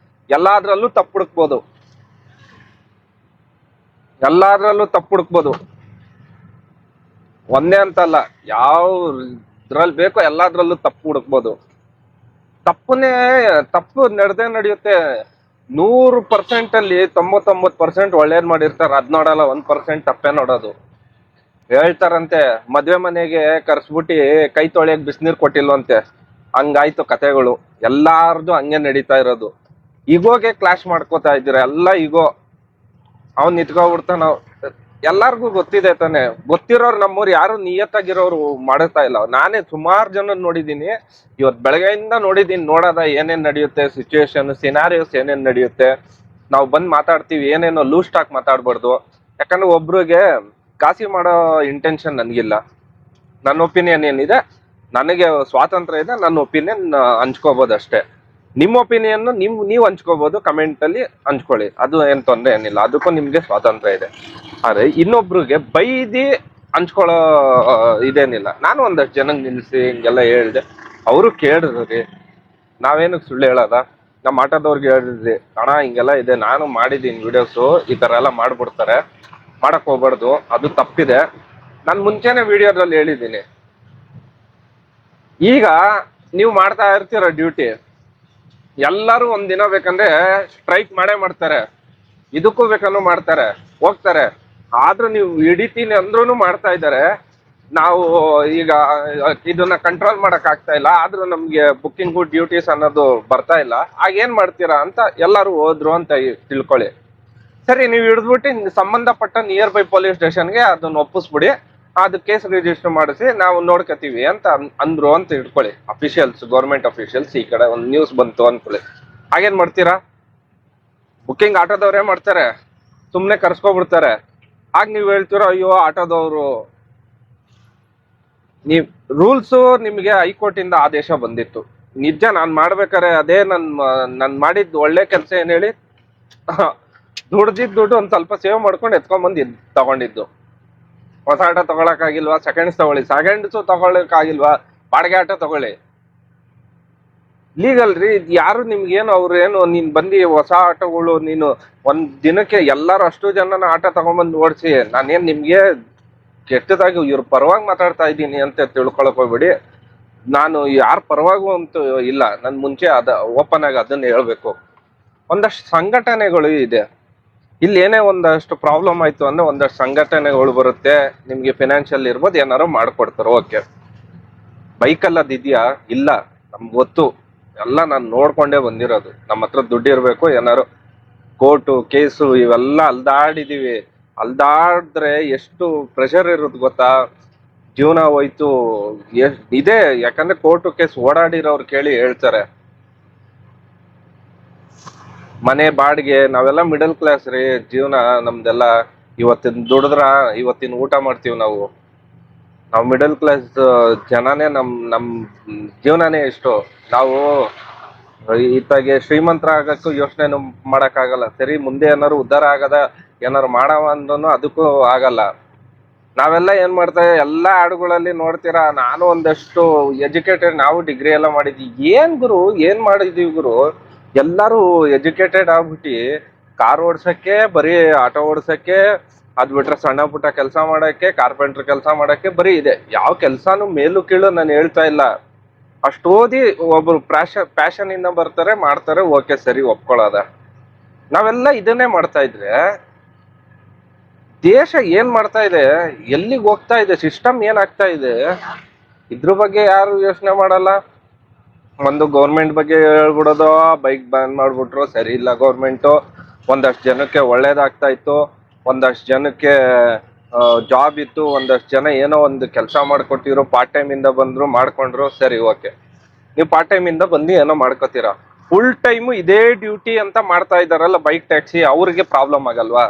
ಎಲ್ಲಾದ್ರಲ್ಲೂ ತಪ್ಪು ಹುಡುಕ್ಬೋದು, ಎಲ್ಲಾದ್ರಲ್ಲೂ ತಪ್ಪು ಹುಡುಕ್ಬೋದು. ಒಂದೇ ಅಂತಲ್ಲ, ಯಾವ ಇದ್ರಲ್ಲಿ ಬೇಕೋ ಎಲ್ಲಾದ್ರಲ್ಲೂ ತಪ್ಪು ಹುಡುಕ್ಬೋದು. ತಪ್ಪು ನಡೆಯುತ್ತೆ. 100% ಅಲ್ಲಿ 99% ಒಳ್ಳೇದ್ ಮಾಡಿರ್ತಾರೆ, ಅದ್ ನೋಡಲ್ಲ. 1% ತಪ್ಪೇ ನೋಡೋದು. ಹೇಳ್ತಾರಂತೆ, ಮದ್ವೆ ಮನೆಗೆ ಕರ್ಸ್ಬಿಟ್ಟಿ ಕೈ ತೊಳೆಯಕ್ ಬಿಸಿನೀರ್ ಕೊಟ್ಟಿಲ್ವಂತೆ. ಹಂಗಾಯ್ತು ಕತೆಗಳು. ಎಲ್ಲಾರ್ದು ಹಂಗೆ ನಡೀತಾ ಇರೋದು. ಈಗೋಗೆ ಕ್ಲಾಶ್ ಮಾಡ್ಕೋತಾ ಇದ್ದೀರ ಎಲ್ಲ. ಈಗೋ ಅವ್ನ್ ನಿಂತ್ಕೊಬಿಡ್ತಾನ. ಎಲ್ಲಾರ್ಗು ಗೊತ್ತಿದೆ ತಾನೆ. ಗೊತ್ತಿರೋರು ನಮ್ಮೂರು ಯಾರು ನಿಯತ್ತಾಗಿರೋರು ಮಾಡುತ್ತಾ ಇಲ್ಲ. ನಾನೇ ಸುಮಾರು ಜನ ನೋಡಿದೀನಿ, ಇವತ್ ಬೆಳಗ್ಗೆಯಿಂದ ನೋಡಿದೀನಿ. ನೋಡೋದ ಏನೇನ್ ನಡೆಯುತ್ತೆ, ಸಿಚುವೇಶನ್ ಸಿನಾರಿಯೋಸ್ ಏನೇನ್ ನಡೆಯುತ್ತೆ. ನಾವು ಬಂದ್ ಮಾತಾಡ್ತೀವಿ, ಏನೇನೋ ಲೂಸ್ ಟಾಕ್ ಮಾತಾಡ್ಬಾರ್ದು. ಯಾಕಂದ್ರೆ ಒಬ್ರಿಗೆ ಕಾಸಿ ಮಾಡೋ ಇಂಟೆನ್ಷನ್ ನನ್ಗಿಲ್ಲ. ನನ್ನ ಒಪಿನಿಯನ್ ಏನಿದೆ, ನನಗೆ ಸ್ವಾತಂತ್ರ್ಯ ಇದೆ, ನನ್ನ ಒಪಿನಿಯನ್ ಹಂಚ್ಕೋಬಹುದು ಅಷ್ಟೇ. ನಿಮ್ಮ ಒಪಿನಿಯನ್ ನೀವು ಹಂಚ್ಕೋಬಹುದು, ಕಮೆಂಟ್ ಅಲ್ಲಿ ಹಂಚ್ಕೊಳ್ಳಿ, ಅದು ಏನ್ ತೊಂದ್ರೆ ಏನಿಲ್ಲ, ಅದಕ್ಕೂ ನಿಮ್ಗೆ ಸ್ವಾತಂತ್ರ್ಯ ಇದೆ. ಆದ್ರೆ ಇನ್ನೊಬ್ರಿಗೆ ಬೈದಿ ಹಂಚ್ಕೊಳ್ಳೋ ಇದೇನಿಲ್ಲ. ನಾನು ಒಂದಷ್ಟು ಜನಕ್ಕೆ ನಿಲ್ಸಿ ಹಿಂಗೆಲ್ಲ ಹೇಳ್ದೆ, ಅವರು ಕೇಳಿದ್ರಿ. ನಾವೇನಕ್ಕೆ ಸುಳ್ಳು ಹೇಳೋದ? ನಮ್ಮ ಆಟೋದವ್ರಿಗೆ ಹೇಳಿದ್ರಿ, ಅಣ್ಣ ಹಿಂಗೆಲ್ಲ ಇದೆ, ನಾನು ಮಾಡಿದ್ದೀನಿ ವಿಡಿಯೋಸು, ಈ ತರ ಎಲ್ಲ ಮಾಡ್ಬಿಡ್ತಾರೆ, ಮಾಡಕ್ ಹೋಗ್ಬಾರ್ದು, ಅದು ತಪ್ಪಿದೆ. ನಾನು ಮುಂಚೆನೆ ವಿಡಿಯೋದಲ್ಲಿ ಹೇಳಿದ್ದೀನಿ. ಈಗ ನೀವು ಮಾಡ್ತಾ ಇರ್ತೀರ ಡ್ಯೂಟಿ, ಎಲ್ಲರೂ ಒಂದಿನ ಬೇಕಂದ್ರೆ ಸ್ಟ್ರೈಕ್ ಮಾಡೇ ಮಾಡ್ತಾರೆ, ಇದಕ್ಕೂ ಬೇಕನ್ನು ಮಾಡ್ತಾರೆ, ಹೋಗ್ತಾರೆ. ಆದ್ರೂ ನೀವು ಹಿಡಿತೀನಿ ಅಂದ್ರೂ ಮಾಡ್ತಾ ಇದ್ದಾರೆ. ನಾವು ಈಗ ಇದನ್ನ ಕಂಟ್ರೋಲ್ ಮಾಡಕ್ ಆಗ್ತಾ ಇಲ್ಲ, ಆದ್ರೂ ನಮ್ಗೆ ಬುಕ್ಕಿಂಗು ಡ್ಯೂಟೀಸ್ ಅನ್ನೋದು ಬರ್ತಾ ಇಲ್ಲ. ಆಗ ಏನ್ ಮಾಡ್ತೀರಾ ಅಂತ ಎಲ್ಲರೂ ಹೋದ್ರು ಅಂತ ತಿಳ್ಕೊಳ್ಳಿ. ಸರಿ, ನೀವು ಹಿಡಿದ್ಬಿಟ್ಟು ಸಂಬಂಧಪಟ್ಟ ನಿಯರ್ ಬೈ ಪೊಲೀಸ್ ಸ್ಟೇಷನ್ಗೆ ಅದನ್ನ ಒಪ್ಪಿಸ್ಬಿಡಿ, ಅದು ಕೇಸ್ ರಿಜಿಸ್ಟರ್ ಮಾಡಿಸಿ ನಾವು ನೋಡ್ಕೋತೀವಿ ಅಂತ ಅಂದ್ರು ಅಂತ ಇಟ್ಕೊಳ್ಳಿ. ಅಫಿಷಿಯಲ್ಸ್, ಗೌರ್ಮೆಂಟ್ ಅಫಿಷಿಯಲ್ಸ್ ಈ ಕಡೆ ಒಂದು ನ್ಯೂಸ್ ಬಂತು ಅನ್ಕೊಳ್ಳಿ. ಹಾಗೇನ್ ಮಾಡ್ತೀರಾ? ಬುಕ್ಕಿಂಗ್ ಆಟೋದವ್ರೇ ಮಾಡ್ತಾರೆ, ಸುಮ್ನೆ ಕರ್ಸ್ಕೊಬಿಡ್ತಾರೆ. ಆಗ ನೀವ್ ಹೇಳ್ತೀರಾ, ಅಯ್ಯೋ ಆಟೋದವ್ರು. ರೂಲ್ಸ್ ನಿಮ್ಗೆ ಹೈಕೋರ್ಟ್ ಇಂದ ಆದೇಶ ಬಂದಿತ್ತು, ನಿಜ. ನಾನ್ ಮಾಡ್ಬೇಕಾರೆ ಅದೇ ನನ್ ಮಾಡಿದ್ ಒಳ್ಳೆ ಕೆಲಸ ಏನ್ ಹೇಳಿ, ದುಡ್ದಿದ್ ದುಡ್ಡು ಒಂದ್ ಸ್ವಲ್ಪ ಸೇವ್ ಮಾಡ್ಕೊಂಡು ಎತ್ಕೊಂಡ್ಬಂದು ತಗೊಂಡಿದ್ದು. ಹೊಸ ಆಟೋ ತಗೊಳಕ್ ಆಗಿಲ್ವಾ, ಸೆಕೆಂಡ್ಸ್ ತಗೊಳ್ಳಿ. ಸೆಕೆಂಡ್ಸ್ ತಗೊಳಕ್ ಆಗಿಲ್ವಾ, ಬಾಡಿಗೆ ಆಟೋ ತಗೊಳ್ಳಿ. ಲೀಗಲ್ ರೀ. ಯಾರು ನಿಮ್ಗೇನು ಅವ್ರೇನು ನೀನ್ ಬಂದಿ ಹೊಸ ಆಟೋಗಳು ನೀನು ಒಂದ್ ದಿನಕ್ಕೆ ಎಲ್ಲಾರು ಅಷ್ಟು ಜನನ ಆಟೋ ತಗೊಂಡ್ಬಂದು ಓಡಿಸಿ, ನಾನೇನ್ ನಿಮ್ಗೆ ಕೆಟ್ಟದಾಗಿ ಇವ್ರ ಪರವಾಗಿ ಮಾತಾಡ್ತಾ ಇದ್ದೀನಿ ಅಂತ ತಿಳ್ಕೊಳಕ್ ಹೋಗ್ಬೇಡಿ. ನಾನು ಯಾರ ಪರವಾಗೂ ಅಂತೂ ಇಲ್ಲ. ನನ್ ಮುಂಚೆ ಓಪನ್ ಆಗಿ ಅದನ್ನ ಹೇಳ್ಬೇಕು. ಒಂದಷ್ಟು ಸಂಘಟನೆಗಳು ಇದೆ. ಇಲ್ಲಿ ಏನೇ ಒಂದಷ್ಟು ಪ್ರಾಬ್ಲಮ್ ಆಯ್ತು ಅಂದ್ರೆ ಒಂದಷ್ಟು ಸಂಘಟನೆಗಳು ಬರುತ್ತೆ. ನಿಮ್ಗೆ ಫಿನಾನ್ಷಿಯಲ್ ಇರ್ಬೋದು, ಏನಾರು ಮಾಡ್ಕೊಡ್ತಾರೆ. ಓಕೆ, ಬೈಕಲ್ಲಿ ಅದಿದ್ಯಾ? ಇಲ್ಲ, ನಮ್ಗೆ ಗೊತ್ತು ಎಲ್ಲ. ನಾನು ನೋಡ್ಕೊಂಡೇ ಬಂದಿರೋದು. ನಮ್ಮ ಹತ್ರ ದುಡ್ಡು ಇರ್ಬೇಕು, ಏನಾರು ಕೋರ್ಟು ಕೇಸು ಇವೆಲ್ಲ ಅಲ್ದಾಡಿದೀವಿ. ಅಲ್ದಾಡಿದ್ರೆ ಎಷ್ಟು ಪ್ರೆಷರ್ ಇರುತ್ತೆ ಗೊತ್ತಾ? ಜೀವನ ಹೋಯ್ತು ಇದೆ. ಯಾಕಂದ್ರೆ ಕೋರ್ಟು ಕೇಸ್ ಓಡಾಡಿರೋರು ಕೇಳಿ ಹೇಳ್ತಾರೆ. ಮನೆ ಬಾಡಿಗೆ, ನಾವೆಲ್ಲ ಮಿಡಲ್ ಕ್ಲಾಸ್ ರೀ. ಜೀವನ ನಮ್ದೆಲ್ಲ ಇವತ್ತಿನ ದುಡಿದ್ರ ಇವತ್ತಿನ ಊಟ ಮಾಡ್ತೀವಿ ನಾವು. ಮಿಡಲ್ ಕ್ಲಾಸ್ ಜನನೇ ನಮ್ ಜೀವನನೇ ಇಷ್ಟು. ನಾವು ಇತ್ತಾಗೆ ಶ್ರೀಮಂತರ ಆಗಕ್ಕೂ ಯೋಚನೆ ಮಾಡಕ್ ಆಗಲ್ಲ. ಸರಿ, ಮುಂದೆ ಏನಾರು ಉದ್ಧಾರ ಆಗದ ಏನಾರು ಮಾಡವ ಅಂದ್ರೂ ಅದಕ್ಕೂ ಆಗಲ್ಲ. ನಾವೆಲ್ಲ ಏನ್ ಮಾಡ್ತೇವೆ, ಎಲ್ಲಾ ಹಾಡುಗಳಲ್ಲಿ ನೋಡ್ತೀರಾ. ನಾನು ಒಂದಷ್ಟು ಎಜುಕೇಟೆಡ್, ನಾವು ಡಿಗ್ರಿ ಎಲ್ಲ ಮಾಡಿದ್ವಿ. ಏನ್ ಗುರು, ಏನ್ ಮಾಡಿದೀವಿ ಗುರು? ಎಲ್ಲರೂ ಎಜುಕೇಟೆಡ್ ಆಗ್ಬಿಟ್ಟು ಕಾರ್ ಓಡ್ಸಕ್ಕೆ, ಬರೀ ಆಟೋ ಓಡ್ಸಕ್ಕೆ, ಅದ್ ಬಿಟ್ರೆ ಸಣ್ಣ ಪುಟ್ಟ ಕೆಲಸ ಮಾಡಕ್ಕೆ, ಕಾರ್ಪೆಂಟರ್ ಕೆಲಸ ಮಾಡಕ್ಕೆ ಬರೀ ಇದೆ. ಯಾವ ಕೆಲ್ಸಾನು ಮೇಲು ಕೀಳು ನಾನು ಹೇಳ್ತಾ ಇಲ್ಲ. ಅಷ್ಟು ಓದಿ ಒಬ್ರು ಪ್ಯಾಷನ್ ಇಂದ ಬರ್ತಾರೆ, ಮಾಡ್ತಾರೆ, ಓಕೆ ಸರಿ, ಒಪ್ಕೊಳ್ಳೋದ. ನಾವೆಲ್ಲ ಇದನ್ನೇ ಮಾಡ್ತಾ ಇದ್ರೆ ದೇಶ ಏನ್ ಮಾಡ್ತಾ ಇದೆ, ಎಲ್ಲಿಗೆ ಹೋಗ್ತಾ ಇದೆ, ಸಿಸ್ಟಮ್ ಏನಾಗ್ತಾ ಇದೆ, ಇದ್ರ ಬಗ್ಗೆ ಯಾರು ಯೋಚನೆ ಮಾಡಲ್ಲ. ಒಂದು ಗೌರ್ಮೆಂಟ್ ಬಗ್ಗೆ ಹೇಳ್ಬಿಡೋದು, ಬೈಕ್ ಬ್ಯಾನ್ ಮಾಡ್ಬಿಟ್ರು, ಸರಿ ಇಲ್ಲ ಗೌರ್ಮೆಂಟು. ಒಂದಷ್ಟು ಜನಕ್ಕೆ ಒಳ್ಳೇದಾಗ್ತಾ ಇತ್ತು, ಒಂದಷ್ಟು ಜನಕ್ಕೆ ಜಾಬ್ ಇತ್ತು, ಒಂದಷ್ಟು ಜನ ಏನೋ ಒಂದು ಕೆಲಸ ಮಾಡ್ಕೊಟ್ಟಿರೋ, ಪಾರ್ಟ್ ಟೈಮ್ ಇಂದ ಬಂದ್ರು ಮಾಡ್ಕೊಂಡ್ರು, ಸರಿ ಓಕೆ. ನೀವು ಪಾರ್ಟ್ ಟೈಮ್ ಇಂದ ಬಂದು ಏನೋ ಮಾಡ್ಕೋತೀರಾ, ಫುಲ್ ಟೈಮ್ ಇದೇ ಡ್ಯೂಟಿ ಅಂತ ಮಾಡ್ತಾ ಇದಾರಲ್ಲ ಬೈಕ್ ಟ್ಯಾಕ್ಸಿ, ಅವ್ರಿಗೆ ಪ್ರಾಬ್ಲಮ್ ಆಗಲ್ವಾ?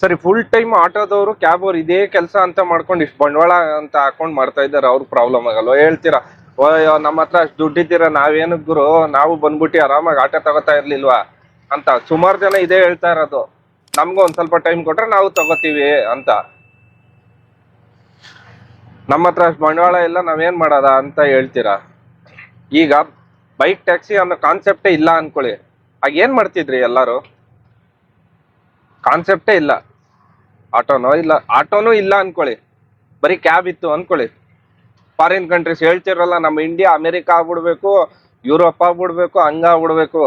ಸರಿ, ಫುಲ್ ಟೈಮ್ ಆಟೋದವರು ಕ್ಯಾಬ್ ಅವ್ರು ಇದೇ ಕೆಲಸ ಅಂತ ಮಾಡ್ಕೊಂಡು ಇಷ್ಟು ಬಂಡವಾಳ ಅಂತ ಹಾಕೊಂಡ್ ಮಾಡ್ತಾ ಇದಾರೆ, ಅವ್ರಿಗೆ ಪ್ರಾಬ್ಲಮ್ ಆಗಲ್ವಾ? ಹೇಳ್ತೀರಾ, ಓ ನಮ್ಮ ಹತ್ರ ಅಷ್ಟು ದುಡ್ಡಿದ್ದೀರಾ, ನಾವೇನಕ್ ಗುರು, ನಾವು ಬಂದ್ಬಿಟ್ಟು ಆರಾಮಾಗಿ ಆಟೋ ತಗೋತಾ ಇರ್ಲಿಲ್ವಾ ಅಂತ ಸುಮಾರು ಜನ ಇದೇ ಹೇಳ್ತಾ ಇರೋದು. ನಮ್ಗೂ ಒಂದ್ ಸ್ವಲ್ಪ ಟೈಮ್ ಕೊಟ್ರೆ ನಾವು ತಗೋತೀವಿ ಅಂತ. ನಮ್ಮ ಹತ್ರ ಅಷ್ಟು ಬಂಡವಾಳ ಇಲ್ಲ, ನಾವೇನ್ ಮಾಡೋದ ಅಂತ ಹೇಳ್ತೀರಾ. ಈಗ ಬೈಕ್ ಟ್ಯಾಕ್ಸಿ ಅನ್ನೋ ಕಾನ್ಸೆಪ್ಟೇ ಇಲ್ಲ ಅನ್ಕೊಳ್ಳಿ, ಆಗ ಏನ್ ಮಾಡ್ತಿದ್ರಿ ಎಲ್ಲಾರು? ಕಾನ್ಸೆಪ್ಟೇ ಇಲ್ಲ. ಆಟೋನೂ ಇಲ್ಲ ಅನ್ಕೊಳ್ಳಿ, ಬರೀ ಕ್ಯಾಬ್ ಇತ್ತು ಅನ್ಕೊಳ್ಳಿ. ಫಾರಿನ್ ಕಂಟ್ರೀಸ್ ಹೇಳ್ತಿರಲ್ಲ, ನಮ್ಮ ಇಂಡಿಯಾ ಅಮೆರಿಕ ಆಗ್ಬಿಡ್ಬೇಕು, ಯುರೋಪ್ ಆಗ್ಬಿಡ್ಬೇಕು, ಹಂಗ ಆಗ್ಬಿಡ್ಬೇಕು.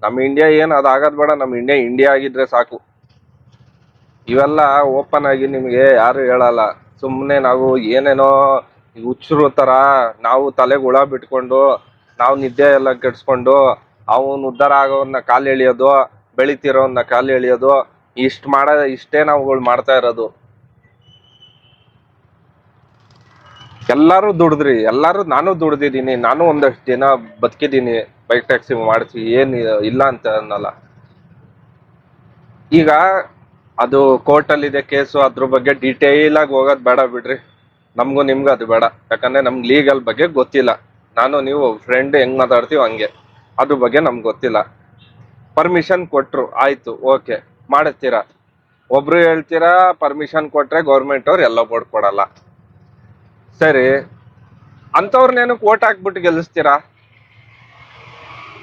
ನಮ್ಮ ಇಂಡಿಯಾ ಏನ್ ಅದಾಗದ್ ಬೇಡ, ನಮ್ಮ ಇಂಡಿಯಾ ಆಗಿದ್ರೆ ಸಾಕು. ಇವೆಲ್ಲ ಓಪನ್ ಆಗಿ ನಿಮ್ಗೆ ಯಾರು ಹೇಳಲ್ಲ. ಸುಮ್ಮನೆ ನಾವು ಏನೇನೋ ಹುಚ್ಚರು ತರ ನಾವು ತಲೆಗೆ ಹುಳ ಬಿಟ್ಕೊಂಡು, ನಾವು ನಿದ್ದೆ ಎಲ್ಲ ಕೆಡ್ಸ್ಕೊಂಡು, ಅವನ್ ಉದ್ಧಾರ ಆಗೋನ್ನ ಕಾಲು ಎಳಿಯೋದು, ಬೆಳಿತಿರೋನ್ನ ಕಾಲು ಎಳಿಯೋದು, ಇಷ್ಟೇ ನಾವುಗಳು ಮಾಡ್ತಾ ಇರೋದು. ಎಲ್ಲಾರು ದುಡಿದ್ರಿ, ನಾನು ದುಡ್ದಿದ್ದೀನಿ, ನಾನು ಒಂದಷ್ಟು ದಿನ ಬದುಕಿದ್ದೀನಿ ಬೈಕ್ ಟ್ಯಾಕ್ಸಿ ಮಾಡಿಸಿ, ಏನ್ ಇಲ್ಲ ಅಂತ ಅನ್ನಲ್ಲ. ಈಗ ಅದು ಕೋರ್ಟ್ ಅಲ್ಲಿ ಇದೆ ಕೇಸು, ಅದ್ರ ಬಗ್ಗೆ ಡೀಟೇಲ್ ಆಗಿ ಹೋಗೋದ್ ಬೇಡ ಬಿಡ್ರಿ. ನಮ್ಗೂ ನಿಮ್ಗೂ ಅದು ಬೇಡ, ಯಾಕಂದ್ರೆ ನಮ್ಗೆ ಲೀಗಲ್ ಬಗ್ಗೆ ಗೊತ್ತಿಲ್ಲ. ನಾನು ನೀವು ಫ್ರೆಂಡ್ ಹೆಂಗ್ ಮಾತಾಡ್ತೀವಿ ಹಂಗೆ, ಅದ್ರ ಬಗ್ಗೆ ನಮ್ಗೆ ಗೊತ್ತಿಲ್ಲ. ಪರ್ಮಿಷನ್ ಕೊಟ್ರು, ಆಯ್ತು, ಓಕೆ, ಮಾಡಿಸ್ತೀರಾ. ಒಬ್ರು ಹೇಳ್ತೀರಾ ಪರ್ಮಿಷನ್ ಕೊಟ್ರೆ ಗೌರ್ಮೆಂಟ್ ಅವ್ರು ಎಲ್ಲ ಕೊಡಲ್ಲ. ಸರಿ, ಅಂತವ್ರನ್ನೇನಕ್ಕೆ ಓಟ್ ಹಾಕ್ಬಿಟ್ಟು ಗೆಲ್ಲಿಸ್ತೀರಾ?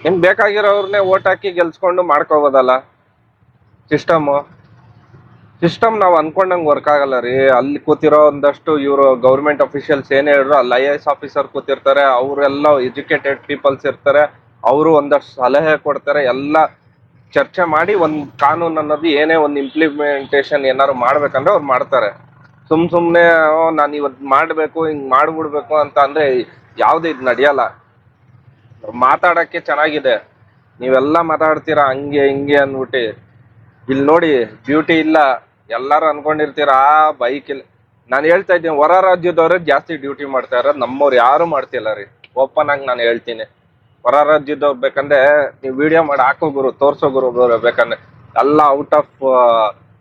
ನಿಮ್ಗೆ ಬೇಕಾಗಿರೋರ್ನೇ ಓಟ್ ಹಾಕಿ ಗೆಲ್ಸ್ಕೊಂಡು ಮಾಡ್ಕೋಬೋದಲ್ಲ. ಸಿಸ್ಟಮ್ ನಾವು ಅನ್ಕೊಂಡಂಗೆ ವರ್ಕ್ ಆಗಲ್ಲ ರೀ. ಅಲ್ಲಿ ಕೂತಿರೋ ಒಂದಷ್ಟು ಇವರು ಗೌರ್ಮೆಂಟ್ ಅಫಿಷಿಯಲ್ಸ್ ಏನ್ ಹೇಳಿದ್ರು, ಅಲ್ಲಿ IAS ಆಫೀಸರ್ ಕೂತಿರ್ತಾರೆ, ಅವರೆಲ್ಲ ಎಜುಕೇಟೆಡ್ ಪೀಪಲ್ಸ್ ಇರ್ತಾರೆ, ಅವರು ಒಂದಷ್ಟು ಸಲಹೆ ಕೊಡ್ತಾರೆ. ಎಲ್ಲ ಚರ್ಚೆ ಮಾಡಿ ಒಂದ್ ಕಾನೂನು ಅನ್ನೋದು ಏನೇ ಒಂದು ಇಂಪ್ಲಿಮೆಂಟೇಷನ್ ಏನಾದ್ರು ಮಾಡ್ಬೇಕಂದ್ರೆ ಅವ್ರು ಮಾಡ್ತಾರೆ. ಸುಮ್ನೆ ನಾನು ಇವತ್ತು ಮಾಡ್ಬೇಕು, ಹಿಂಗ್ ಮಾಡ್ಬಿಡ್ಬೇಕು ಅಂತ ಅಂದ್ರೆ ಯಾವ್ದು ಇದು ನಡೆಯಲ್ಲ. ಮಾತಾಡಕ್ಕೆ ಚೆನ್ನಾಗಿದೆ, ನೀವೆಲ್ಲ ಮಾತಾಡ್ತೀರಾ ಹಂಗೆ ಹಿಂಗೆ ಅಂದ್ಬಿಟ್ಟು. ಇಲ್ಲಿ ನೋಡಿ, ಬ್ಯೂಟಿ ಇಲ್ಲ. ಎಲ್ಲಾರು ಅನ್ಕೊಂಡಿರ್ತೀರ ಬೈಕ್ ಇಲ್ಲ. ನಾನು ಹೇಳ್ತಾ ಇದ್ದೀನಿ, ಹೊರ ರಾಜ್ಯದವ್ರೆ ಜಾಸ್ತಿ ಡ್ಯೂಟಿ ಮಾಡ್ತಾ ಇರೋದು, ನಮ್ಮವ್ರು ಯಾರು ಮಾಡ್ತಿಲ್ಲ ರೀ. ಓಪನ್ ಆಗಿ ನಾನು ಹೇಳ್ತೀನಿ, ಹೊರ ರಾಜ್ಯದವ್ರು ಬೇಕಂದ್ರೆ ನೀವು ವಿಡಿಯೋ ಮಾಡಿ ಹಾಕೋ ಗುರು, ತೋರ್ಸೋ ಗುರು ಬೇಕಂದ್ರೆ. ಎಲ್ಲ ಔಟ್ ಆಫ್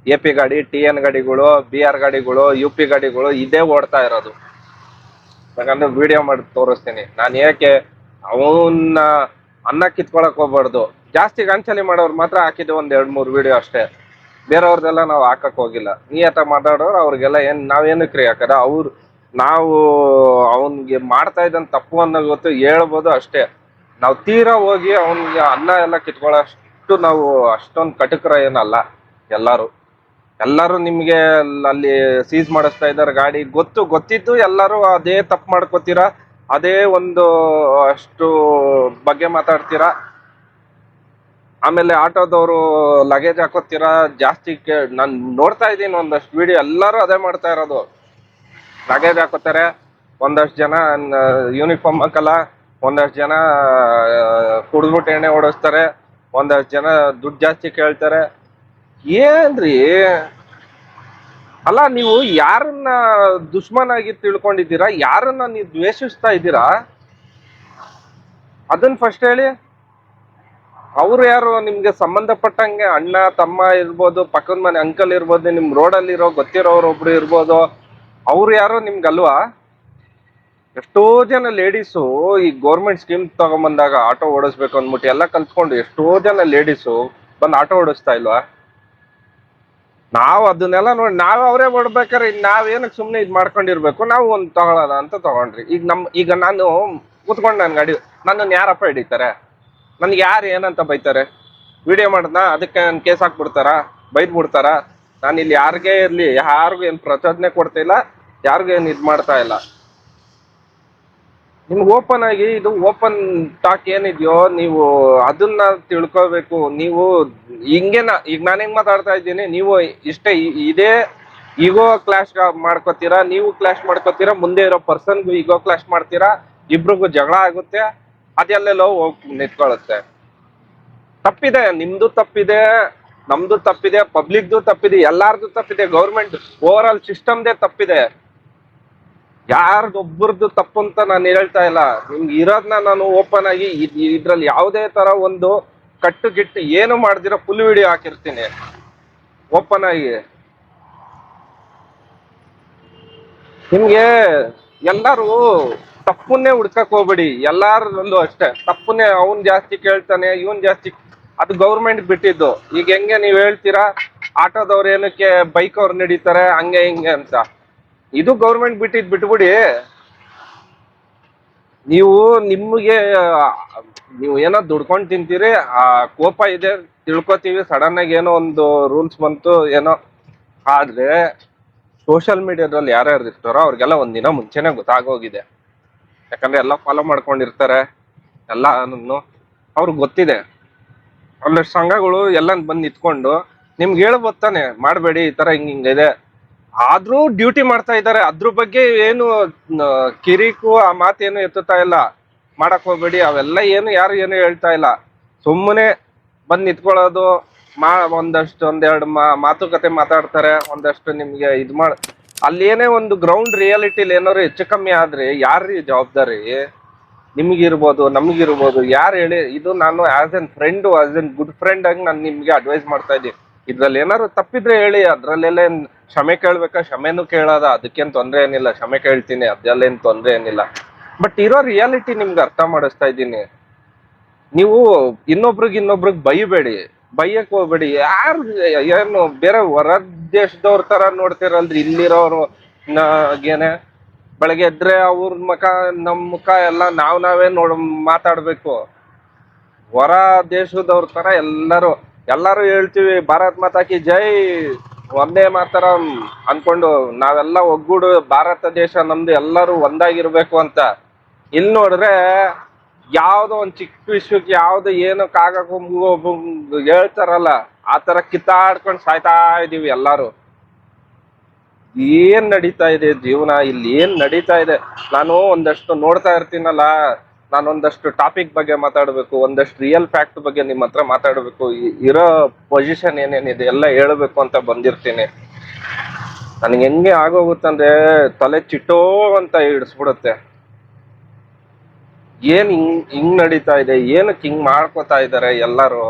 AP ಗಾಡಿ, TN ಗಾಡಿಗಳು, BR ಗಾಡಿಗಳು, UP ಗಾಡಿಗಳು ಇದೇ ಓಡ್ತಾ ಇರೋದು. ಯಾಕಂದ್ರೆ ವಿಡಿಯೋ ಮಾಡಿ ತೋರಿಸ್ತೀನಿ. ನಾನು ಏಕೆ ಅವನ್ನ ಅನ್ನ ಕಿತ್ಕೊಳಕ್ ಹೋಗ್ಬಾರ್ದು. ಜಾಸ್ತಿ ಗಂಚಲಿ ಮಾಡೋರು ಮಾತ್ರ ಹಾಕಿದ್ದೆ ಒಂದ್ 2-3 ವಿಡಿಯೋ ಅಷ್ಟೇ. ಬೇರೆಯವ್ರದೆಲ್ಲ ನಾವು ಹಾಕಕ್ ಹೋಗಿಲ್ಲ. ನೀಯತ್ತ ಮಾತಾಡೋರು ಅವ್ರಿಗೆಲ್ಲ ನಾವೇನಕ್ಕೆ ರೀ ಹಾಕದ? ನಾವು ಅವನ್ಗೆ ಮಾಡ್ತಾ ಇದ್ದಂತ ತಪ್ಪು ಅನ್ನೋ ಗೊತ್ತು, ಹೇಳ್ಬೋದು ಅಷ್ಟೇ. ನಾವು ತೀರಾ ಹೋಗಿ ಅವನ್ಗೆ ಅನ್ನ ಎಲ್ಲ ಕಿತ್ಕೊಳ್ಳೋಷ್ಟು ನಾವು ಅಷ್ಟೊಂದು ಕಟುಕರ ಏನಲ್ಲ. ಎಲ್ಲಾರು ನಿಮ್ಗೆ ಅಲ್ಲಿ ಸೀಸ್ ಮಾಡಿಸ್ತಾ ಇದ್ದಾರೆ ಗಾಡಿ, ಗೊತ್ತಿದ್ದು ಎಲ್ಲರೂ ಅದೇ ತಪ್ಪು ಮಾಡ್ಕೋತೀರಾ, ಅದೇ ಒಂದು ಅಷ್ಟು ಬಗ್ಗೆ ಮಾತಾಡ್ತೀರಾ. ಆಮೇಲೆ ಆಟೋದವರು ಲಗೇಜ್ ಹಾಕೋತೀರಾ ಜಾಸ್ತಿ. ನಾನು ನೋಡ್ತಾ ಇದ್ದೀನಿ ಒಂದಷ್ಟು ವಿಡಿಯೋ, ಎಲ್ಲರೂ ಅದೇ ಮಾಡ್ತಾ ಇರೋದು. ಲಗೇಜ್ ಹಾಕೋತಾರೆ, ಒಂದಷ್ಟು ಜನ ಯೂನಿಫಾರ್ಮ್ ಹಾಕಲ್ಲ, ಒಂದಷ್ಟು ಜನ ಕುಡಿದ್ಬಿಟ್ಟು ಎಣ್ಣೆ ಓಡಿಸ್ತಾರೆ, ಒಂದಷ್ಟು ಜನ ದುಡ್ಡು ಜಾಸ್ತಿ ಕೇಳ್ತಾರೆ. ಏನ್ರಿ ಅಲ್ಲ, ನೀವು ಯಾರನ್ನ ದುಶ್ಮನಾಗಿ ತಿಳ್ಕೊಂಡಿದ್ದೀರಾ? ಯಾರನ್ನ ನೀವು ದ್ವೇಷಿಸ್ತಾ ಇದ್ದೀರಾ ಅದನ್ನ ಫಸ್ಟ್ ಹೇಳಿ. ಅವ್ರು ಯಾರು? ನಿಮ್ಗೆ ಸಂಬಂಧಪಟ್ಟಂಗೆ ಅಣ್ಣ ತಮ್ಮ ಇರ್ಬೋದು, ಪಕ್ಕದ ಮನೆ ಅಂಕಲ್ ಇರ್ಬೋದು, ನಿಮ್ ರೋಡಲ್ಲಿರೋ ಗೊತ್ತಿರೋರು ಒಬ್ರು ಇರ್ಬೋದು, ಅವ್ರು ಯಾರೋ ನಿಮ್ಗಲ್ವಾ? ಎಷ್ಟೋ ಜನ ಲೇಡೀಸು ಈ ಗೌರ್ಮೆಂಟ್ ಸ್ಕೀಮ್ ತಗೊಂಬಂದಾಗ ಆಟೋ ಓಡಿಸ್ಬೇಕು ಅಂದ್ಬಿಟ್ಟು ಎಲ್ಲ ಕಲ್ತ್ಕೊಂಡು ಎಷ್ಟೋ ಜನ ಲೇಡೀಸು ಬಂದು ಆಟೋ ಓಡಿಸ್ತಾ ಇಲ್ವಾ? ನಾವು ಅದನ್ನೆಲ್ಲ ನೋಡಿ ನಾವ್ ಅವರೇ ಓಡ್ಬೇಕಾರೆ ನಾವೇನಕ್ಕೆ ಸುಮ್ನೆ ಇದ್ ಮಾಡ್ಕೊಂಡಿರ್ಬೇಕು? ನಾವು ಒಂದ್ ತಗೊಳ್ಳೋಣ ಅಂತ ತಗೊಂಡ್ರಿ. ಈಗ ನಾನು ಕೂತ್ಕೊಂಡು ನನ್ನ ಗಾಡಿ, ನನ್ನನ್ನು ಯಾರಪ್ಪ ಹಿಡಿತಾರೆ? ನನ್ಗೆ ಯಾರು ಏನಂತ ಬೈತಾರೆ? ವಿಡಿಯೋ ಮಾಡಿದ್ನ ಅದಕ್ಕೆ ನನ್ ಕೇಸ್ ಹಾಕ್ಬಿಡ್ತಾರ, ಬೈದ್ ಬಿಡ್ತಾರ? ನಾನು ಇಲ್ಲಿ ಯಾರಿಗೇ ಇರ್ಲಿ, ಯಾರಿಗೂ ಏನ್ ಪ್ರಚೋದನೆ ಕೊಡ್ತಿಲ್ಲ, ಯಾರಿಗೂ ಏನ್ ಇದ್ ಮಾಡ್ತಾ ಇಲ್ಲ. ನಿಮ್ಗೆ ಓಪನ್ ಆಗಿ ಇದು ಓಪನ್ ಟಾಕ್ ಏನಿದೆಯೋ ನೀವು ಅದನ್ನ ತಿಳ್ಕೋಬೇಕು. ನೀವು ಹಿಂಗೇನ ಈಗ ನಾನು ಹೆಂಗ್ ಮಾತಾಡ್ತಾ ಇದ್ದೀನಿ, ನೀವು ಇದೇ ಈಗೋ ಕ್ಲಾಶ್ ಮಾಡ್ಕೋತೀರಾ, ನೀವು ಕ್ಲಾಶ್ ಮಾಡ್ಕೋತೀರಾ, ಮುಂದೆ ಇರೋ ಪರ್ಸನ್ಗೂ ಈಗೋ ಕ್ಲಾಶ್ ಮಾಡ್ತೀರಾ, ಇಬ್ರಿಗೂ ಜಗಳ ಆಗುತ್ತೆ, ಅದೆಲ್ಲೆಲ್ಲೋ ಹೋಗಿ ನಿಂತ್ಕೊಳ್ಳುತ್ತೆ. ತಪ್ಪಿದೆ, ನಿಮ್ದು ತಪ್ಪಿದೆ, ನಮ್ದು ತಪ್ಪಿದೆ, ಪಬ್ಲಿಕ್ದು ತಪ್ಪಿದೆ, ಎಲ್ಲಾರ್ದು ತಪ್ಪಿದೆ, ಗೌರ್ಮೆಂಟ್ ಓವರ್ ಆಲ್ ಸಿಸ್ಟಮ್ದೇ ತಪ್ಪಿದೆ. ಯಾರ್ದೊಬ್ಬರದ್ದು ತಪ್ಪು ಅಂತ ನಾನು ಹೇಳ್ತಾ ಇಲ್ಲ. ನಿಮ್ಗೆ ಇರೋದ್ನ ನಾನು ಓಪನ್ ಆಗಿ ಇದ್ರಲ್ಲಿ ಯಾವುದೇ ತರ ಒಂದು ಕಟ್ಟುಗಿಟ್ಟು ಏನು ಮಾಡ್ದಿರೋ ಫುಲ್ ವಿಡಿಯೋ ಹಾಕಿರ್ತೀನಿ ಓಪನ್ ಆಗಿ. ನಿಮ್ಗೆ ಎಲ್ಲಾರು ತಪ್ಪನ್ನೇ ಹುಡ್ಕಕ್ ಹೋಗ್ಬೇಡಿ. ಎಲ್ಲಾರಲ್ಲೂ ಅಷ್ಟೇ ತಪ್ಪನ್ನೇ, ಅವನ್ ಜಾಸ್ತಿ ಕೇಳ್ತಾನೆ, ಇವನ್ ಜಾಸ್ತಿ, ಅದು ಗೌರ್ಮೆಂಟ್ ಬಿಟ್ಟಿದ್ದು. ಈಗ ಹೆಂಗೆ ನೀವ್ ಹೇಳ್ತೀರಾ ಆಟೋದವ್ರು ಏನಕ್ಕೆ ಬೈಕ್ ಅವ್ರು ನಡೀತಾರೆ ಹಂಗೆ ಹಿಂಗೆ ಅಂತ, ಇದು ಗೌರ್ಮೆಂಟ್ ಬಿಟ್ಬಿಡಿ. ನೀವು ನಿಮ್ಗೆ ನೀವು ಏನೋ ದುಡ್ಕೊಂಡ್ ತಿಂತೀರಿ, ಆ ಕೋಪ ಇದೆ ತಿಳ್ಕೊತೀವಿ, ಸಡನ್ ಆಗಿ ಏನೋ ಒಂದು ರೂಲ್ಸ್ ಬಂತು ಏನೋ. ಆದ್ರೆ ಸೋಷಿಯಲ್ ಮೀಡಿಯಾದಲ್ಲಿ ಯಾರ್ಯಾರು ಇರ್ತಾರೋ ಅವ್ರಿಗೆಲ್ಲ ಒಂದಿನ ಮುಂಚೆನೆ ಗೊತ್ತಾಗೋಗಿದೆ. ಯಾಕಂದ್ರೆ ಎಲ್ಲ ಫಾಲೋ ಮಾಡ್ಕೊಂಡಿರ್ತಾರೆ ಎಲ್ಲ, ಅವ್ರಿಗೆ ಗೊತ್ತಿದೆ. ಒಂದಷ್ಟು ಸಂಘಗಳು ಎಲ್ಲ ಬಂದು ನಿಂತ್ಕೊಂಡು ನಿಮ್ಗೆ ಹೇಳ್ಬೋದು ತಾನೆ ಮಾಡ್ಬೇಡಿ ಈ ತರ ಹಿಂಗಿದೆ, ಆದ್ರೂ ಡ್ಯೂಟಿ ಮಾಡ್ತಾ ಇದ್ದಾರೆ. ಅದ್ರ ಬಗ್ಗೆ ಏನು ಕಿರಿಕು ಆ ಮಾತೇನು ಎತ್ತುತ್ತಾ ಇಲ್ಲ, ಮಾಡಕ್ ಹೋಗ್ಬೇಡಿ ಅವೆಲ್ಲ ಏನು ಯಾರು ಏನು ಹೇಳ್ತಾ ಇಲ್ಲ. ಸುಮ್ಮನೆ ಬಂದ್ ನಿಂತ್ಕೊಳ್ಳೋದು, ಒಂದೆರಡು ಮಾತುಕತೆ ಮಾತಾಡ್ತಾರೆ, ಒಂದಷ್ಟು ನಿಮ್ಗೆ ಇದ್ ಅಲ್ಲಿ ಏನೇ ಒಂದು ಗ್ರೌಂಡ್ ರಿಯಾಲಿಟಿಲಿ ಏನಾದ್ರು ಹೆಚ್ಚು ಕಮ್ಮಿ ಆದ್ರೆ ಯಾರ್ರೀ ಜವಾಬ್ದಾರಿ? ನಿಮ್ಗಿರ್ಬೋದು, ನಮ್ಗಿರ್ಬೋದು, ಯಾರು ಹೇಳಿ? ಇದು ನಾನು as N friend, as N good friend ಆಗಿ ನಾನು ನಿಮ್ಗೆ ಅಡ್ವೈಸ್ ಮಾಡ್ತಾ ಇದ್ದೀನಿ. ಇದ್ರಲ್ಲಿ ಏನಾದ್ರು ತಪ್ಪಿದ್ರೆ ಹೇಳಿ, ಅದ್ರಲ್ಲೆಲ್ಲ ಕ್ಷಮೆ ಕೇಳ್ಬೇಕಾ? ಕ್ಷಮೆನೂ ಕೇಳೋದ, ಅದಕ್ಕೇನ್ ತೊಂದ್ರೆ ಏನಿಲ್ಲ, ಕ್ಷಮೆ ಕೇಳ್ತೀನಿ, ಅದೆಲ್ಲೇನ್ ತೊಂದ್ರೆ ಏನಿಲ್ಲ. ಬಟ್ ಇರೋ ರಿಯಾಲಿಟಿ ನಿಮ್ಗೆ ಅರ್ಥ ಮಾಡಿಸ್ತಾ ಇದ್ದೀನಿ. ನೀವು ಇನ್ನೊಬ್ರಿಗೆ ಬೈಬೇಡಿ, ಬೈಯಕ್ ಹೋಗ್ಬೇಡಿ. ಯಾರು ಏನು ಬೇರೆ ಹೊರ ದೇಶದವ್ರ ತರ ನೋಡ್ತಿರಲ್ರಿ, ಇಲ್ಲಿರೋರು ಏನೇ ಬೆಳಗ್ಗೆ ಎದ್ರೆ ಅವ್ರ ಮುಖ ನಮ್ ಮುಖ ಎಲ್ಲ ನಾವೇ ಮಾತಾಡ್ಬೇಕು. ಹೊರ ದೇಶದವ್ರ ತರ ಎಲ್ಲಾರು ಹೇಳ್ತೀವಿ ಭಾರತ್ ಮಾತಾ ಕಿ ಜೈ, ಒಂದೇ ಮಾತರಂ ಅನ್ಕೊಂಡು ನಾವೆಲ್ಲ ಒಗ್ಗೂಡು ಭಾರತ ದೇಶ ನಮ್ದು, ಎಲ್ಲರೂ ಒಂದಾಗಿರ್ಬೇಕು ಅಂತ. ಇಲ್ಲಿ ನೋಡಿದ್ರೆ ಯಾವ್ದೋ ಒಂದ್ ಚಿಕ್ಕ ವಿಶ್ವಕ್ಕೆ ಯಾವ್ದು ಏನು ಹೇಳ್ತಾರಲ್ಲ, ಆ ತರ ಕಿತ್ತಾಡ್ಕೊಂಡು ಸಾಯ್ತಾ ಇದೀವಿ ಎಲ್ಲಾರು. ಏನ್ ನಡೀತಾ ಇದೆ ಜೀವನ, ಇಲ್ಲಿ ಏನ್ ನಡೀತಾ ಇದೆ? ನಾನು ಒಂದಷ್ಟು ನೋಡ್ತಾ ಇರ್ತೀನಲ್ಲ, ನಾನೊಂದಷ್ಟು ಟಾಪಿಕ್ ಬಗ್ಗೆ ಮಾತಾಡ್ಬೇಕು, ಒಂದಷ್ಟು ರಿಯಲ್ ಫ್ಯಾಕ್ಟ್ ಬಗ್ಗೆ ನಿಮ್ ಹತ್ರ ಮಾತಾಡ್ಬೇಕು, ಇರೋ ಪೊಸಿಷನ್ ಏನೇನಿದೆ ಎಲ್ಲ ಹೇಳ್ಬೇಕು ಅಂತ ಬಂದಿರ್ತೀನಿ. ನನ್ಗೆ ಹೆಂಗೆ ಆಗೋಗುತ್ತಂದ್ರೆ ತಲೆ ಚಿಟ್ಟೋ ಅಂತ ಹಿಡಿಸ್ಬಿಡುತ್ತೆ. ಏನ್ ಹಿಂಗ್ ನಡೀತಾ ಇದೆ, ಏನಕ್ಕೆ ಹಿಂಗ್ ಮಾಡ್ಕೋತಾ ಇದಾರೆ ಎಲ್ಲಾರು?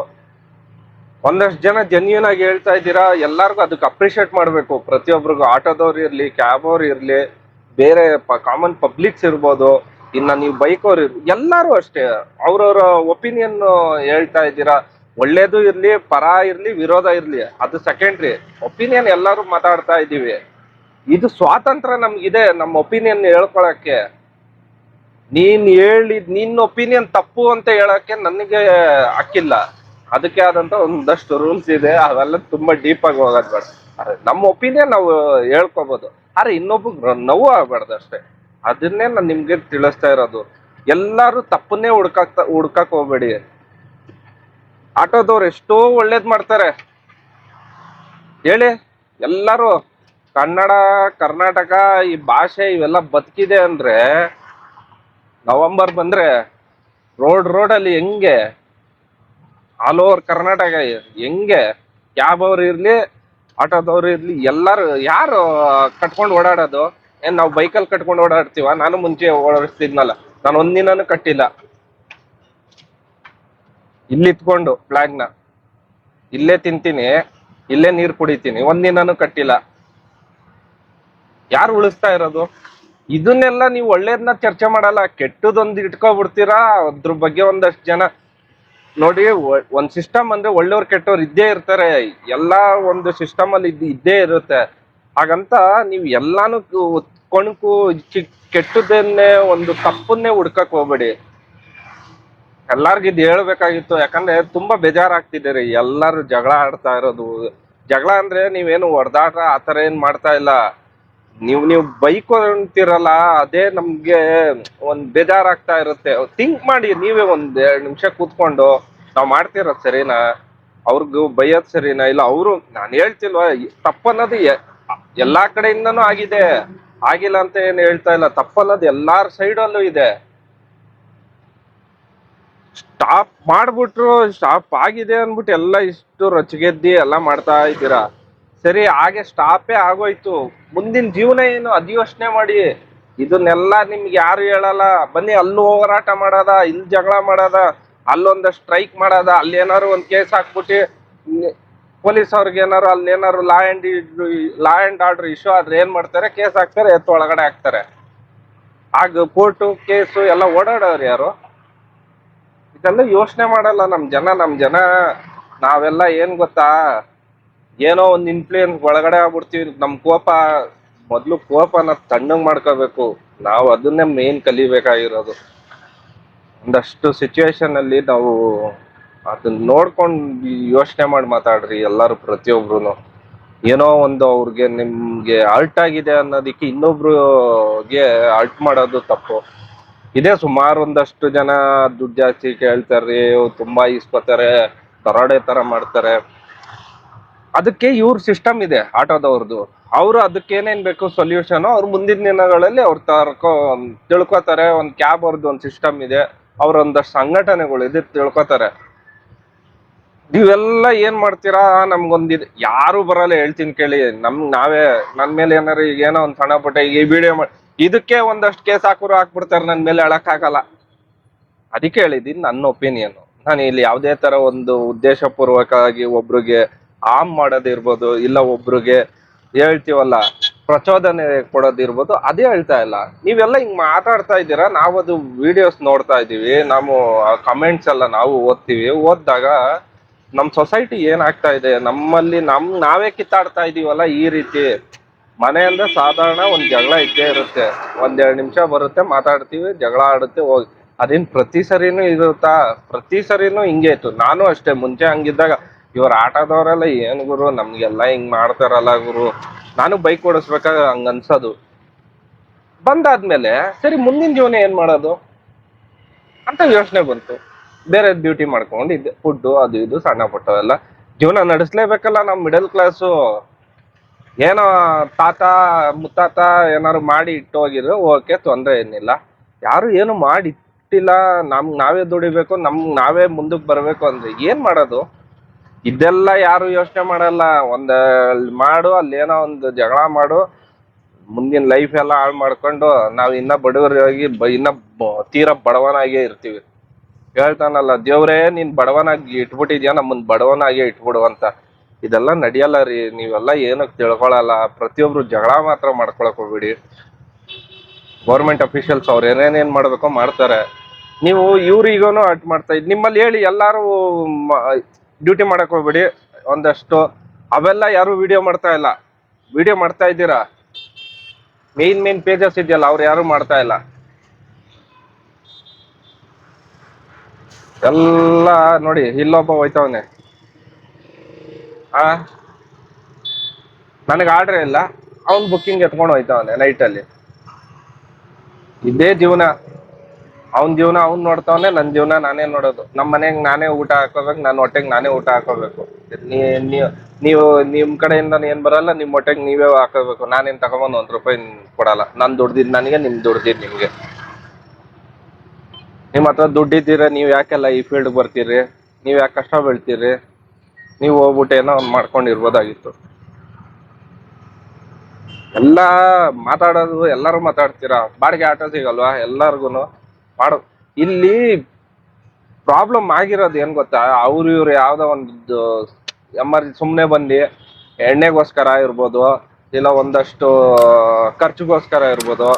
ಒಂದಷ್ಟು ಜನ ಜೆನ್ಯೂನ್ ಆಗಿ ಹೇಳ್ತಾ ಇದ್ದೀರಾ, ಎಲ್ಲಾರ್ಗು ಅದಕ್ಕೆ ಅಪ್ರಿಶಿಯೇಟ್ ಮಾಡ್ಬೇಕು. ಪ್ರತಿಯೊಬ್ಬರಿಗೂ, ಆಟೋದವ್ರು ಇರ್ಲಿ, ಕ್ಯಾಬ್ ಅವ್ರು ಇರ್ಲಿ, ಬೇರೆ ಕಾಮನ್ ಪಬ್ಲಿಕ್ಸ್ ಇರ್ಬೋದು, ಇನ್ನ ನೀವು ಬೈಕ್ ಅವ್ರು ಎಲ್ಲಾರು ಅಷ್ಟೇ ಅವ್ರವ್ರ ಒಪಿನಿಯನ್ ಹೇಳ್ತಾ ಇದ್ದೀರಾ. ಒಳ್ಳೇದು ಇರ್ಲಿ, ಪರ ಇರ್ಲಿ, ವಿರೋಧ ಇರ್ಲಿ, ಅದು ಸೆಕೆಂಡ್ರಿ. ಒಪಿನಿಯನ್ ಎಲ್ಲಾರು ಮಾತಾಡ್ತಾ ಇದೀವಿ. ಇದು ಸ್ವಾತಂತ್ರ್ಯ ನಮ್ಗಿದೆ, ನಮ್ಮ ಒಪಿನಿಯನ್ ಹೇಳ್ಕೊಳಕ್ಕೆ. ನಿನ್ನ ಒಪಿನಿಯನ್ ತಪ್ಪು ಅಂತ ಹೇಳಕ್ಕೆ ನನಗೆ ಹಕ್ಕಿಲ್ಲ. ಅದಕ್ಕೆ ಆದಂತ ಒಂದಷ್ಟು ರೂಲ್ಸ್ ಇದೆ, ಅವೆಲ್ಲ ತುಂಬಾ ಡೀಪ್ ಆಗಿ ಹೋಗೋದ್ ಬೇಡ. ನಮ್ಮ ಒಪಿನಿಯನ್ ನಾವು ಹೇಳ್ಕೊಬೋದು, ಆದ್ರೆ ಇನ್ನೊಬ್ಬ ನೋವು ಆಗ್ಬಾರ್ದು ಅಷ್ಟೇ. ಅದನ್ನೇ ನಾನು ನಿಮ್ಗೆ ತಿಳಿಸ್ತಾ ಇರೋದು. ಎಲ್ಲಾರು ತಪ್ಪನ್ನೇ ಹುಡ್ಕಕ್ ಹೋಗ್ಬೇಡಿ. ಆಟೋದವ್ರು ಎಷ್ಟೋ ಒಳ್ಳೇದ್ ಮಾಡ್ತಾರೆ ಹೇಳಿ. ಎಲ್ಲಾರು ಕನ್ನಡ, ಕರ್ನಾಟಕ ಈ ಭಾಷೆ ಇವೆಲ್ಲ ಬದುಕಿದೆ ಅಂದ್ರೆ, ನವೆಂಬರ್ ಬಂದ್ರೆ ರೋಡಲ್ಲಿ ಹೆಂಗೆ ಆಲ್ ಓವರ್ ಕರ್ನಾಟಕ ಹೆಂಗೆ ಕ್ಯಾಬ್ ಅವ್ರು ಇರ್ಲಿ, ಆಟೋದವ್ರು ಇರ್ಲಿ, ಎಲ್ಲಾರು ಯಾರು ಕಟ್ಕೊಂಡು ಓಡಾಡೋದು? ಏನ್ ನಾವು ಬೈಕಲ್ಲಿ ಕಟ್ಕೊಂಡು ಓಡಾಡ್ತೀವ? ನಾನು ಮುಂಚೆ ಓಡಾಡಿಸ್ತಿದ್ನಲ್ಲ, ನಾನು ಒಂದಿನಾನು ಕಟ್ಟಿಲ್ಲ. ಇಲ್ಲಿ ಇತ್ಕೊಂಡು ಫ್ಲಾಗ್ನ ಇಲ್ಲೇ ತಿಂತೀನಿ, ಇಲ್ಲೇ ನೀರ್ ಕುಡಿತೀನಿ, ಒಂದಿನಾನು ಕಟ್ಟಿಲ್ಲ. ಯಾರು ಉಳಿಸ್ತಾ ಇರೋದು? ಇದನ್ನೆಲ್ಲ ನೀವು ಒಳ್ಳೇದನ್ನ ಚರ್ಚೆ ಮಾಡಲ್ಲ, ಕೆಟ್ಟದೊಂದು ಇಟ್ಕೊಬಿಡ್ತೀರಾ. ಅದ್ರ ಬಗ್ಗೆ ಒಂದಷ್ಟು ಜನ ನೋಡಿ, ಒಂದ್ ಸಿಸ್ಟಮ್ ಅಂದ್ರೆ ಒಳ್ಳೆಯವ್ರು ಕೆಟ್ಟವ್ರು ಇದ್ದೇ ಇರ್ತಾರೆ. ಎಲ್ಲಾ ಒಂದು ಸಿಸ್ಟಮ್ ಅಲ್ಲಿ ಇದ್ದೇ ಇರುತ್ತೆ. ಹಾಗಂತ ನೀವ್ ಎಲ್ಲಾನು ಕೊಣಕು ಕೆಟ್ಟದನ್ನೇ ಒಂದು ತಪ್ಪನ್ನೇ ಹುಡ್ಕಕ್ ಹೋಗ್ಬೇಡಿ. ಎಲ್ಲಾರ್ಗು ಇದು ಹೇಳ್ಬೇಕಾಗಿತ್ತು, ಯಾಕಂದ್ರೆ ತುಂಬಾ ಬೇಜಾರಾಗ್ತಿದ್ದೀರಿ. ಎಲ್ಲಾರು ಜಗಳ ಆಡ್ತಾ ಇರೋದು. ಜಗಳ ಅಂದ್ರೆ ನೀವೇನು ಹೊಡೆದಾಟ ಆತರ ಏನ್ ಮಾಡ್ತಾ ಇಲ್ಲ. ನೀವು ಬೈಕ್ ಅಂತೀರಲ್ಲ, ಅದೇ ನಮ್ಗೆ ಒಂದ್ ಬೇಜಾರಾಗ್ತಾ ಇರುತ್ತೆ. ಥಿಂಕ್ ಮಾಡಿ ನೀವೇ ಒಂದ್ 2 ನಿಮಿಷ ಕೂತ್ಕೊಂಡು, ನಾವ್ ಮಾಡ್ತಿರೋದ್ ಸರಿನಾ, ಅವ್ರಿಗೂ ಬೈಯೋದ್ ಸರಿನಾ? ಇಲ್ಲ ಅವರು, ನಾನು ಹೇಳ್ತಿಲ್ವಾ ತಪ್ಪನ್ನೋದು ಎಲ್ಲಾ ಕಡೆಯಿಂದನೂ ಆಗಿದೆ, ಆಗಿಲ್ಲ ಅಂತ ಏನ್ ಹೇಳ್ತಾ ಇಲ್ಲ. ತಪ್ಪನ್ನೋದು ಎಲ್ಲಾರ ಸೈಡಲ್ಲೂ ಇದೆ. ಸ್ಟಾಪ್ ಮಾಡ್ಬಿಟ್ರು, ಸ್ಟಾಪ್ ಆಗಿದೆ ಅನ್ಬಿಟ್ಟು ಎಲ್ಲ ಇಷ್ಟು ರೊಚ್ಚಿಗೆದ್ದಿ ಎಲ್ಲ ಮಾಡ್ತಾ ಇದ್ದೀರಾ. ಸರಿ, ಹಾಗೆ ಸ್ಟಾಪೇ ಆಗೋಯ್ತು, ಮುಂದಿನ ಜೀವನ ಏನು ಅದು ಯೋಚನೆ ಮಾಡಿ. ಇದನ್ನೆಲ್ಲ ನಿಮ್ಗೆ ಯಾರು ಹೇಳಲ್ಲ. ಬನ್ನಿ ಅಲ್ಲೂ ಹೋರಾಟ ಮಾಡೋದ, ಇಲ್ಲಿ ಜಗಳ ಮಾಡೋದ, ಅಲ್ಲೊಂದು ಸ್ಟ್ರೈಕ್ ಮಾಡೋದ, ಅಲ್ಲಿ ಏನಾರು ಒಂದ್ ಕೇಸ್ ಹಾಕ್ಬಿಟ್ಟು ಪೊಲೀಸ್ ಅವ್ರಿಗೆ ಏನಾರು ಅಲ್ಲಿ ಏನಾರು ಲಾ ಅಂಡ್ ಆರ್ಡರ್ ಇಶ್ಯೂ ಆದ್ರೆ ಏನ್ ಮಾಡ್ತಾರೆ, ಕೇಸ್ ಹಾಕ್ತಾರೆ, ಎತ್ತು ಒಳಗಡೆ ಹಾಕ್ತಾರೆ. ಆಗ ಕೋರ್ಟು ಕೇಸು ಎಲ್ಲ ಓಡಾಡೋರು ಯಾರು? ಇದೆಲ್ಲ ಯೋಚನೆ ಮಾಡಲ್ಲ ನಮ್ ಜನ. ನಾವೆಲ್ಲ ಏನ್ ಗೊತ್ತಾ, ಏನೋ ಒಂದ್ ಇನ್ಫ್ಲೂಯೆನ್ಸ್ ಒಳಗಡೆ ಆಗ್ಬಿಡ್ತೀವಿ. ನಮ್ ಮೊದ್ಲು ಕೋಪನ ತಣ್ಣಗ್ ಮಾಡ್ಕೋಬೇಕು. ನಾವು ಅದನ್ನೇ ಮೇನ್ ಕಲಿಬೇಕಾಗಿರೋದು. ಒಂದಷ್ಟು ಸಿಚುವೇಶನ್ ಅಲ್ಲಿ ನಾವು ಅದನ್ನ ನೋಡ್ಕೊಂಡು ಯೋಚನೆ ಮಾಡಿ ಮಾತಾಡ್ರಿ ಎಲ್ಲಾರು, ಪ್ರತಿಯೊಬ್ರು. ಏನೋ ಒಂದು ಅವ್ರಿಗೆ ನಿಮ್ಗೆ ಅರ್ಟ್ ಆಗಿದೆ ಅನ್ನೋದಕ್ಕೆ ಇನ್ನೊಬ್ರಿಗೆ ಅರ್ಟ್ ಮಾಡೋದು ತಪ್ಪು. ಇದೇ ಸುಮಾರು ಒಂದಷ್ಟು ಜನ ದುಡ್ಡು ಜಾಸ್ತಿ ಕೇಳ್ತಾರ್ರಿ, ತುಂಬಾ ಇಸ್ಕೊತಾರೆ, ದರೋಡೆ ತರ ಮಾಡ್ತಾರೆ. ಅದಕ್ಕೆ ಇವ್ರ ಸಿಸ್ಟಮ್ ಇದೆ ಆಟೋದವ್ರದ್ದು. ಅವ್ರು ಅದಕ್ಕೆ ಏನೇನ್ ಬೇಕು ಸೊಲ್ಯೂಷನ್ ಅವ್ರು ಮುಂದಿನ ದಿನಗಳಲ್ಲಿ ಅವ್ರು ತಿಳ್ಕೊತಾರೆ. ಒಂದ್ ಕ್ಯಾಬ್ ಅವ್ರದ್ದು ಒಂದ್ ಸಿಸ್ಟಮ್ ಇದೆ, ಅವ್ರ ಒಂದಷ್ಟು ಸಂಘಟನೆಗಳು ಇದೆ, ತಿಳ್ಕೊತಾರೆ. ನೀವೆಲ್ಲ ಏನ್ ಮಾಡ್ತೀರಾ, ನಮ್ಗೊಂದಿದ್ ಯಾರು ಬರಲ್ಲ, ಹೇಳ್ತೀನಿ ಕೇಳಿ. ನಾವೇ ನನ್ ಮೇಲೆ ಏನಾರು ಈಗ ಏನೋ ಒಂದ್ ಸಣ್ಣ ಪುಟ್ಟ ಈಗ ಈ ವಿಡಿಯೋ ಇದಕ್ಕೆ ಒಂದಷ್ಟು ಕೇಸ್ ಹಾಕ್ಬಿಡ್ತಾರೆ, ನನ್ ಮೇಲೆ ಆಗಲ್ಲ. ಅದಕ್ಕೆ ಹೇಳಿದ್ದೀನಿ ನನ್ನ ಒಪಿನಿಯನ್. ನಾನು ಇಲ್ಲಿ ಯಾವ್ದೇ ತರ ಒಂದು ಉದ್ದೇಶ ಪೂರ್ವಕವಾಗಿ ಒಬ್ರಿಗೆ ಮಾಡೋದಿರ್ಬೋದು, ಇಲ್ಲ ಒಬ್ರಿಗೆ ಹೇಳ್ತೀವಲ್ಲ ಪ್ರಚೋದನೆ ಕೊಡೋದಿರ್ಬೋದು, ಅದೇ ಹೇಳ್ತಾ ಇಲ್ಲ. ನೀವೆಲ್ಲ ಹಿಂಗ್ ಮಾತಾಡ್ತಾ ಇದ್ದೀರಾ, ನಾವು ಅದು ವಿಡಿಯೋಸ್ ನೋಡ್ತಾ ಇದೀವಿ, ನಾವು ಕಮೆಂಟ್ಸ್ ಎಲ್ಲ ನಾವು ಓದ್ತೀವಿ. ಓದಿದಾಗ ನಮ್ ಸೊಸೈಟಿ ಏನಾಗ್ತಾ ಇದೆ, ನಮ್ಮಲ್ಲಿ ನಾವೇ ಕಿತ್ತಾಡ್ತಾ ಇದೀವಲ್ಲ ಈ ರೀತಿ. ಮನೆ ಅಂದ್ರೆ ಸಾಧಾರಣ ಒಂದ್ ಜಗಳ ಇದ್ದೇ ಇರುತ್ತೆ, 1-2 ನಿಮಿಷ ಬರುತ್ತೆ, ಮಾತಾಡ್ತೀವಿ, ಜಗಳ ಆಡುತ್ತೆ, ಹೋಗಿ. ಅದೇನ್ ಪ್ರತಿ ಸರಿನೂ ಇರುತ್ತಾ? ಪ್ರತಿ ಸರಿನೂ ಹಿಂಗೆ ಇತ್ತು. ನಾನು ಅಷ್ಟೇ ಮುಂಚೆ ಹಂಗಿದ್ದಾಗ, ಇವ್ರ ಆಟೋದವರೆಲ್ಲ ಏನ್ ಗುರು ನಮ್ಗೆಲ್ಲ ಹಿಂಗ್ ಮಾಡ್ತಾರಲ್ಲ ಗುರು, ನಾನು ಬೈಕ್ ಓಡಿಸ್ಬೇಕಾಗ ಹಂಗ ಅನ್ಸೋದು. ಬಂದಾದ್ಮೇಲೆ ಸರಿ ಮುಂದಿನ ಜೀವನ ಏನ್ ಮಾಡೋದು ಅಂತ ಯೋಚನೆ ಬಂತು. ಬೇರೆ ಡ್ಯೂಟಿ ಮಾಡ್ಕೊಂಡಿದ್ದೆ, ಫುಡ್ಡು ಅದು ಇದು ಸಣ್ಣ ಪುಟ್ಟವೆಲ್ಲ ಜೀವನ ನಡೆಸ್ಲೇಬೇಕಲ್ಲ. ನಮ್ ಮಿಡಲ್ ಕ್ಲಾಸು ಏನೋ ತಾತ ಮುತ್ತಾತ ಏನಾರು ಮಾಡಿ ಇಟ್ಟು ಹೋಗಿದ್ರು, ಓಕೆ, ತೊಂದ್ರೆ ಏನಿಲ್ಲ. ಯಾರು ಏನು ಮಾಡಿ ಇಟ್ಟಿಲ್ಲ, ನಾವೇ ದುಡಿಬೇಕು, ನಾವೇ ಮುಂದಕ್ಕೆ ಬರ್ಬೇಕು ಅಂದ್ರೆ ಏನ್ ಮಾಡೋದು? ಇದೆಲ್ಲ ಯಾರು ಯೋಚನೆ ಮಾಡಲ್ಲ. ಮಾಡು, ಅಲ್ಲೇನೋ ಒಂದು ಜಗಳ ಮಾಡು, ಮುಂದಿನ ಲೈಫ್ ಎಲ್ಲ ಹಾಳು ಮಾಡ್ಕೊಂಡು ನಾವ್ ಇನ್ನ ಬಡವರಾಗಿ ಇನ್ನ ತೀರಾ ಬಡವನಾಗೇ ಇರ್ತೀವಿ. ಹೇಳ್ತಾನಲ್ಲ ದೇವ್ರೇ, ನೀನ್ ಬಡವನಾಗಿ ಇಟ್ಬಿಟ್ಟಿದ್ಯಾ, ನಮ್ಮನ್ ಬಡವನಾಗೆ ಇಟ್ಬಿಡು ಅಂತ. ಇದೆಲ್ಲ ನಡೆಯಲ್ಲ ರೀ. ನೀವೆಲ್ಲ ಏನಕ್ಕೆ ತಿಳ್ಕೊಳಲ್ಲ. ಪ್ರತಿಯೊಬ್ರು ಜಗಳ ಮಾತ್ರ ಮಾಡ್ಕೊಳಕ್ ಹೋಗ್ಬಿಡಿ. ಗೌರ್ಮೆಂಟ್ ಅಫಿಷಿಯಲ್ಸ್ ಅವ್ರು ಏನೇನೇನ್ ಮಾಡ್ಬೇಕೋ ಮಾಡ್ತಾರೆ. ನೀವು ಇವ್ರಿಗೂನು ಅಟ್ ಮಾಡ್ತಾ ನಿಮ್ಮಲ್ಲಿ ಹೇಳಿ ಎಲ್ಲಾರು ಡ್ಯೂಟಿ ಮಾಡಕ್ ಹೋಗ್ಬಿಡಿ. ಒಂದಷ್ಟು ಅವೆಲ್ಲ ಯಾರು ವಿಡಿಯೋ ಮಾಡ್ತಾ ಇಲ್ಲ. ವಿಡಿಯೋ ಮಾಡ್ತಾ ಇದ್ದೀರಾ, ಮೇನ್ ಪೇಜಸ್ ಇದೆಯಲ್ಲ, ಅವ್ರು ಯಾರು ಮಾಡ್ತಾ ಇಲ್ಲ. ಎಲ್ಲ ನೋಡಿ, ಇಲ್ಲೊಬ್ಬ ಹೋಯ್ತವನೆ. ನನಗೆ ಆರ್ಡ್ರೇ ಇಲ್ಲ, ಅವ್ನ್ ಬುಕ್ಕಿಂಗ್ ಎತ್ಕೊಂಡು ಹೋಯ್ತವನೆ ನೈಟಲ್ಲಿ. ಇದೇ ಜೀವನ. ಅವನ್ ಜೀವನ ಅವ್ನ್ ನೋಡ್ತಾವನೆ, ನನ್ ಜೀವನ ನಾನೇ ನೋಡೋದು. ನಮ್ಮ ಮನೆಗ್ ನಾನೇ ಊಟ ಹಾಕೋಬೇಕು, ನನ್ನ ಹೊಟ್ಟೆಗೆ ನಾನೇ ಊಟ ಹಾಕೋಬೇಕು. ನೀವು ನಿಮ್ ಕಡೆಯಿಂದ ಏನ್ ಬರಲ್ಲ, ನಿಮ್ ಹೊಟ್ಟೆಗೆ ನೀವೇ ಹಾಕೋಬೇಕು. ನಾನೇನ್ ತಗೊಂಬಂದು ₹1 ಕೊಡಲ್ಲ. ನಾನ್ ದುಡ್ದಿದ್ ನನಗೆ, ನಿಮ್ ದುಡ್ದಿದ್ ನಿಮ್ಗೆ. ನಿಮ್ ಹತ್ರ ದುಡ್ಡಿದ್ದೀರ, ನೀವ್ ಯಾಕೆಲ್ಲ ಈ ಫೀಲ್ಡ್ ಬರ್ತೀರಿ? ನೀವ್ ಯಾಕೆ ಕಷ್ಟ ಬೀಳ್ತೀರಿ? ನೀವು ಹೋಗ್ಬಿಟ್ಟು ಏನೋ ಒಂದ್ ಮಾಡ್ಕೊಂಡಿರ್ಬೋದಾಗಿತ್ತು. ಎಲ್ಲಾ ಮಾತಾಡೋದು, ಎಲ್ಲರೂ ಮಾತಾಡ್ತೀರಾ. ಬಾಡಿಗೆ ಆಟೋ ಸಿಗಲ್ವಾ ಎಲ್ಲಾರ್ಗುನು? ಇಲ್ಲಿ ಪ್ರಾಬ್ಲಮ್ ಆಗಿರೋದು ಏನ್ ಗೊತ್ತಾ, ಇವ್ರು ಯಾವ್ದೋ ಒಂದು ಸುಮ್ನೆ ಬಂದು ಎಣ್ಣೆಗೋಸ್ಕರ ಇರ್ಬೋದು, ಇಲ್ಲ ಒಂದಷ್ಟು ಖರ್ಚಿಗೋಸ್ಕರ ಇರ್ಬೋದು,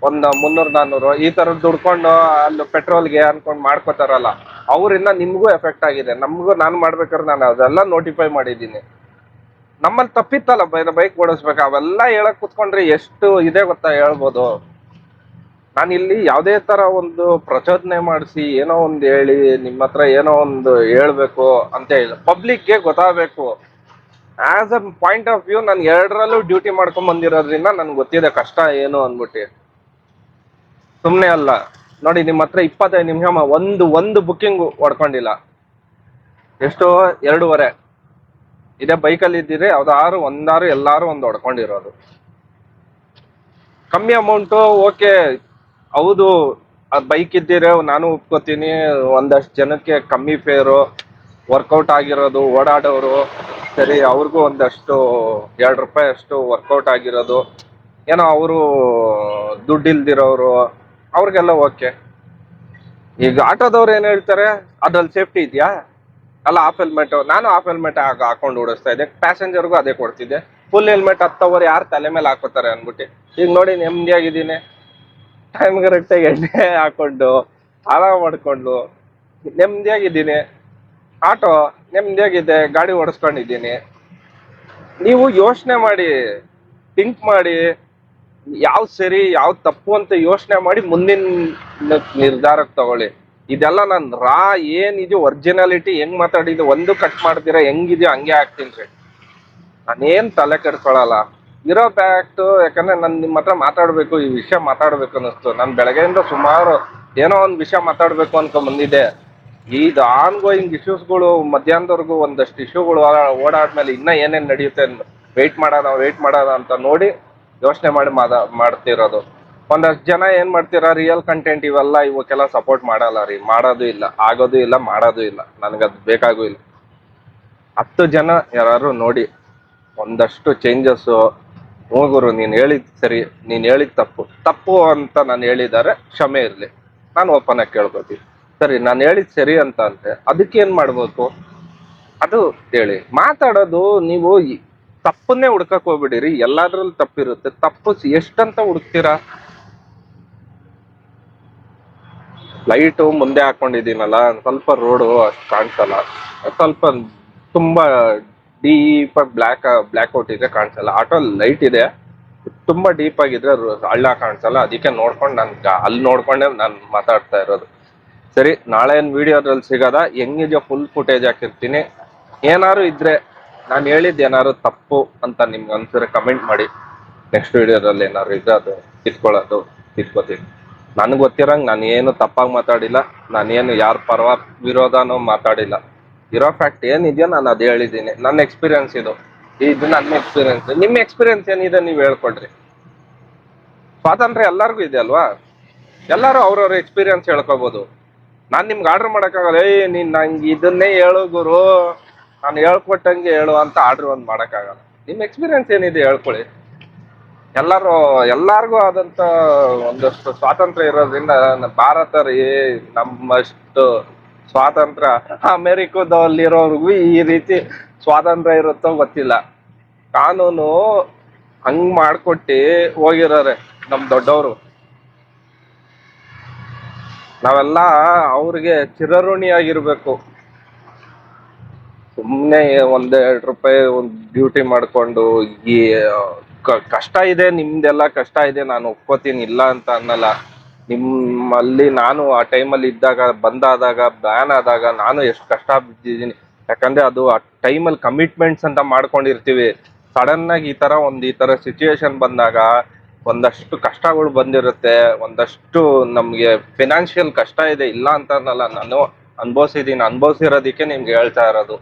ಒಂದು 300-400 ಈ ತರ ದುಡ್ಕೊಂಡು ಅಲ್ಲಿ ಪೆಟ್ರೋಲ್ಗೆ ಅನ್ಕೊಂಡ್ ಮಾಡ್ಕೋತಾರಲ್ಲ, ಅವರಿಂದ ನಿಮ್ಗೂ ಎಫೆಕ್ಟ್ ಆಗಿದೆ. ನಮಗೂ, ನಾನು ಮಾಡ್ಬೇಕಾದ್ರೆ ನಾನು ಅದೆಲ್ಲ ನೋಟಿಫೈ ಮಾಡಿದ್ದೀನಿ. ನಮ್ಮಲ್ಲಿ ತಪ್ಪಿತ್ತಲ್ಲ ಬೈಕ್ ಓಡಿಸ್ಬೇಕು. ಅವೆಲ್ಲ ಹೇಳಕ್ ಕುತ್ಕೊಂಡ್ರೆ ಎಷ್ಟು ಇದೆ ಗೊತ್ತಾ, ಹೇಳ್ಬೋದು. ನಾನು ಇಲ್ಲಿ ಯಾವ್ದೇ ತರ ಒಂದು ಪ್ರಚೋದನೆ ಮಾಡಿಸಿ ಏನೋ ಒಂದು ಹೇಳಿ ನಿಮ್ಮ ಹತ್ರ ಏನೋ ಒಂದು ಹೇಳ್ಬೇಕು ಅಂತ ಹೇಳಿ ಪಬ್ಲಿಕ್ಗೆ ಗೊತ್ತಾಗಬೇಕು. As a point of view, ನಾನು 2ರಲ್ಲೂ ಡ್ಯೂಟಿ ಮಾಡ್ಕೊಂಡ್ ಬಂದಿರೋದ್ರಿಂದ ನನ್ಗೆ ಗೊತ್ತಿದೆ ಕಷ್ಟ ಏನು ಅಂದ್ಬಿಟ್ಟು. ಸುಮ್ನೆ ಅಲ್ಲ ನೋಡಿ, ನಿಮ್ಮ ಹತ್ರ 25 ನಿಮಿಷ ಒಂದು ಬುಕ್ಕಿಂಗ್ ಹೊಡ್ಕೊಂಡಿಲ್ಲ. ಎಷ್ಟು? 2.5. ಇದೇ ಬೈಕಲ್ಲಿ ಇದ್ದೀರಿ, ಒಂದಾರು ಎಲ್ಲಾರು ಒಂದು ಹೊಡ್ಕೊಂಡಿರೋದು. ಕಮ್ಮಿ ಅಮೌಂಟು, ಓಕೆ ಹೌದು. ಬೈಕ್ ಇದ್ದೀರ ನಾನು ಒಪ್ಕೋತೀನಿ, ಒಂದಷ್ಟು ಜನಕ್ಕೆ ಕಮ್ಮಿ ಫೇರು, ವರ್ಕೌಟ್ ಆಗಿರೋದು, ಓಡಾಡೋರು, ಸರಿ ಅವ್ರಿಗೂ ಒಂದಷ್ಟು 2 ರೂಪಾಯಿ ಅಷ್ಟು ವರ್ಕೌಟ್ ಆಗಿರೋದು, ಏನೋ ಅವರು ದುಡ್ಡು ಇಲ್ದಿರೋರು, ಅವ್ರಿಗೆಲ್ಲ ಓಕೆ. ಈಗ ಆಟೋದವ್ರು ಏನ್ ಹೇಳ್ತಾರೆ, ಅದ್ರಲ್ಲಿ ಸೇಫ್ಟಿ ಇದೆಯಾ, ಅಲ್ಲ ಹಾಫ್ ಹೆಲ್ಮೆಟ್, ನಾನು ಹಾಫ್ ಹೆಲ್ಮೆಟ್ ಹಾಕೊಂಡು ಓಡಿಸ್ತಾ ಇದ್ದೆ, ಪ್ಯಾಸೆಂಜರ್ಗೂ ಅದೇ ಕೊಡ್ತಿದ್ದೆ. ಫುಲ್ ಹೆಲ್ಮೆಟ್ ಹತ್ತೋರು ಯಾರು ತಲೆ ಮೇಲೆ ಹಾಕೋತಾರೆ ಅನ್ಬಿಟ್ಟು ಈಗ ನೋಡಿ ನೆಮ್ಮದಿಯಾಗಿದ್ದೀನಿ, ಟೈಮ್ ಕರೆಕ್ಟಾಗಿ ಎಣ್ಣೆ ಹಾಕೊಂಡು ಆರಾಮ್ ಮಾಡ್ಕೊಂಡು ನೆಮ್ಮದಿಯಾಗಿದ್ದೀನಿ. ಆಟೋ ನೆಮ್ಮದಿಯಾಗಿದೆ, ಗಾಡಿ ಓಡಿಸ್ಕೊಂಡಿದ್ದೀನಿ. ನೀವು ಯೋಚನೆ ಮಾಡಿ, ಥಿಂಕ್ ಮಾಡಿ, ಯಾವ್ ಸರಿ ಯಾವ್ ತಪ್ಪು ಅಂತ ಯೋಚನೆ ಮಾಡಿ ಮುಂದಿನ ನಿರ್ಧಾರಕ್ಕೆ ತಗೊಳ್ಳಿ. ಇದೆಲ್ಲ ನಾನು ಏನಿದೆಯೋ ಒರಿಜಿನಾಲಿಟಿ ಹೆಂಗ್ ಮಾತಾಡಿದ್ದು ಒಂದು ಕಟ್ ಮಾಡ್ತೀರಾ, ಹೆಂಗಿದೆಯೋ ಹಂಗೆ ಹಾಕ್ತೀನಿ. ನಾನೇನ್ ತಲೆ ಕೆಡ್ಕೊಳಲ್ಲ, ಇರೋ ಫ್ಯಾಕ್ಟ್. ಯಾಕಂದ್ರೆ ನಾನು ನಿಮ್ಮ ಹತ್ರ ಮಾತಾಡ್ಬೇಕು, ಈ ವಿಷಯ ಮಾತಾಡ್ಬೇಕು ಅನ್ನಿಸ್ತು. ನಾನು ಬೆಳಗ್ಗೆಯಿಂದ ಸುಮಾರು ಏನೋ ಒಂದು ವಿಷಯ ಮಾತಾಡ್ಬೇಕು ಅನ್ಕೊಂಡ್ ಬಂದಿದ್ದೆ. ಇದು ಆನ್ ಗೋಯಿಂಗ್ ಇಶ್ಯೂಸ್ಗಳು ಮಧ್ಯಾಹ್ನದವರೆಗೂ ಒಂದಷ್ಟು ಇಶ್ಯೂಗಳು ಓಡಾದ್ಮೇಲೆ ಇನ್ನ ಏನೇನ್ ನಡೆಯುತ್ತೆ ವೆಯ್ಟ್ ಮಾಡೋಣ ಅಂತ ನೋಡಿ ಯೋಚನೆ ಮಾಡಿ ಮಾಡ್ತಿರೋದು. ಒಂದಷ್ಟು ಜನ ಏನ್ ಮಾಡ್ತೀರಾ, ರಿಯಲ್ ಕಂಟೆಂಟ್ ಇವೆಲ್ಲ ಇವಕ್ಕೆಲ್ಲ ಸಪೋರ್ಟ್ ಮಾಡಲ್ಲ ರೀ, ಮಾಡೋದು ಇಲ್ಲ, ಆಗೋದು ಇಲ್ಲ, ಮಾಡೋದು ಇಲ್ಲ, ನನಗದು ಬೇಕಾಗೂ ಇಲ್ಲ. 10 ಜನ ಯಾರು ನೋಡಿ ಒಂದಷ್ಟು ಚೇಂಜಸ್, ಹೋಗುರು ನೀನ್ ಹೇಳಿದ್ ಸರಿ, ನೀನ್ ಹೇಳಿದ್ ತಪ್ಪು ಅಂತ ನಾನು ಹೇಳಿದ್ದಾರೆ, ಕ್ಷಮೆ ಇರ್ಲಿ, ನಾನು ಓಪನ್ ಆಗಿ ಕೇಳ್ಕೊತೀನಿ. ಸರಿ ನಾನು ಹೇಳಿದ್ ಸರಿ ಅಂತ ಅಂದ್ರೆ ಅದಕ್ಕೆ ಏನ್ ಮಾಡ್ಬೇಕು ಅದು ಹೇಳಿ. ಮಾತಾಡೋದು ನೀವು ತಪ್ಪನ್ನೇ ಹುಡ್ಕಕ್ ಹೋಗ್ಬಿಡಿರಿ, ಎಲ್ಲಾದ್ರಲ್ಲಿ ತಪ್ಪಿರುತ್ತೆ. ತಪ್ಪು ಎಷ್ಟಂತ ಹುಡುಕ್ತೀರಾ? ಲೈಟು ಮುಂದೆ ಹಾಕೊಂಡಿದ್ದೀನಲ್ಲ, ಸ್ವಲ್ಪ ರೋಡು ಅಷ್ಟು ಕಾಣಿಸಲ್ಲ, ಸ್ವಲ್ಪ ತುಂಬಾ ಡೀಪ್ ಆಗಿ ಬ್ಲ್ಯಾಕ್ ಔಟ್ ಇದೆ, ಕಾಣಿಸಲ್ಲ. ಆಟೋ ಲೈಟ್ ಇದೆ, ತುಂಬಾ ಡೀಪ್ ಆಗಿದ್ರೆ ಹಳ್ಳ ಕಾಣಿಸಲ್ಲ, ಅದಕ್ಕೆ ನೋಡ್ಕೊಂಡು ಅಲ್ಲಿ ನೋಡ್ಕೊಂಡೆ ನಾನು ಮಾತಾಡ್ತಾ ಇರೋದು. ಸರಿ, ನಾಳೆ ವಿಡಿಯೋದ್ರಲ್ಲಿ ಸಿಗೋದ, ಹೆಂಗಿದೆಯೋ ಫುಲ್ ಫುಟೇಜ್ ಹಾಕಿರ್ತೀನಿ. ಏನಾರು ಇದ್ರೆ ನಾನು ಹೇಳಿದ್ದು ಏನಾದ್ರು ತಪ್ಪು ಅಂತ ನಿಮ್ಗೆ ಅನ್ಸಿದ್ರೆ ಕಮೆಂಟ್ ಮಾಡಿ. ನೆಕ್ಸ್ಟ್ ವಿಡಿಯೋದಲ್ಲಿ ಏನಾದ್ರು ಇದ್ರೆ ಅದು ತಿದ್ಕೋತೀನಿ. ನನ್ಗೆ ಗೊತ್ತಿರಂಗೆ ನಾನು ಏನು ತಪ್ಪಾಗಿ ಮಾತಾಡಿಲ್ಲ, ನಾನೇನು ಯಾರ ವಿರೋಧನೂ ಮಾತಾಡಿಲ್ಲ. ಇರೋ ಫ್ಯಾಕ್ಟ್ ಏನಿದೆಯೋ ನಾನು ಅದು ಹೇಳಿದ್ದೀನಿ. ನನ್ನ ಎಕ್ಸ್ಪೀರಿಯನ್ಸ್ ಇದು ನನ್ನ ಎಕ್ಸ್ಪೀರಿಯನ್ಸ್. ನಿಮ್ಮ ಎಕ್ಸ್ಪೀರಿಯನ್ಸ್ ಏನಿದೆ ನೀವು ಹೇಳ್ಕೊಡ್ರಿ. ಸ್ವಾತಂತ್ರ್ಯ ಎಲ್ಲರಿಗೂ ಇದೆ ಅಲ್ವಾ, ಎಲ್ಲರೂ ಅವ್ರವ್ರ ಎಕ್ಸ್ಪೀರಿಯನ್ಸ್ ಹೇಳ್ಕೊಬೋದು. ನಾನು ನಿಮ್ಗೆ ಆರ್ಡರ್ ಮಾಡೋಕ್ಕಾಗಲ್ಲ, ನೀನ್ ನಂಗೆ ಇದನ್ನೇ ಹೇಳು ಗುರು, ನಾನು ಹೇಳ್ಕೊಟ್ಟಂಗೆ ಹೇಳು ಅಂತ ಆರ್ಡರ್ ಒಂದು ಮಾಡೋಕ್ಕಾಗಲ್ಲ. ನಿಮ್ಮ ಎಕ್ಸ್ಪೀರಿಯನ್ಸ್ ಏನಿದೆ ಹೇಳ್ಕೊಳ್ಳಿ. ಎಲ್ಲಾರ್ಗೂ ಆದಂತ ಒಂದಷ್ಟು ಸ್ವಾತಂತ್ರ್ಯ ಇರೋದ್ರಿಂದ ಭಾರತ ನಮ್ಮಷ್ಟು ಸ್ವಾತಂತ್ರ್ಯ ಅಮೆರಿಕದಲ್ಲಿರೋರ್ಗೂ ಈ ರೀತಿ ಸ್ವಾತಂತ್ರ್ಯ ಇರುತ್ತೋ ಗೊತ್ತಿಲ್ಲ. ಕಾನೂನು ಹಂಗ್ ಮಾಡ್ಕೊಟ್ಟಿ ಹೋಗಿರೋರೆ ನಮ್ ದೊಡ್ಡವರು. ನಾವೆಲ್ಲ ಅವ್ರಿಗೆ ಚಿರಋಣಿಯಾಗಿರ್ಬೇಕು. ಸುಮ್ಮನೆ 1-2 ರೂಪಾಯಿ ಒಂದು ಡ್ಯೂಟಿ ಮಾಡ್ಕೊಂಡು ಈ ಕಷ್ಟ ಇದೆ, ನಿಮ್ದೆಲ್ಲ ಕಷ್ಟ ಇದೆ, ನಾನು ಒಪ್ಕೋತೀನಿ, ಇಲ್ಲ ಅಂತ ಅನ್ನಲ್ಲ. ನಿಮ್ಮಲ್ಲಿ ನಾನು ಆ ಟೈಮಲ್ಲಿ ಇದ್ದಾಗ, ಬಂದಾದಾಗ, ಬ್ಯಾನ್ ಆದಾಗ ನಾನು ಎಷ್ಟು ಕಷ್ಟ ಬಿದ್ದಿದ್ದೀನಿ. ಯಾಕಂದ್ರೆ ಅದು ಆ ಟೈಮಲ್ಲಿ ಕಮಿಟ್ಮೆಂಟ್ಸ್ ಅಂತ ಮಾಡ್ಕೊಂಡಿರ್ತೀವಿ. ಸಡನ್ ಆಗಿ ಈ ತರ ಸಿಚುವೇಶನ್ ಬಂದಾಗ ಒಂದಷ್ಟು ಕಷ್ಟಗಳು ಬಂದಿರುತ್ತೆ, ಒಂದಷ್ಟು ನಮ್ಗೆ ಫಿನಾನ್ಷಿಯಲ್ ಕಷ್ಟ ಇದೆ, ಇಲ್ಲ ಅಂತ ಅನ್ನಲ್ಲ. ನಾನು ಅನುಭವಿಸಿರೋದಕ್ಕೆ ನಿಮ್ಗೆ ಹೇಳ್ತಾ ಇರೋದು.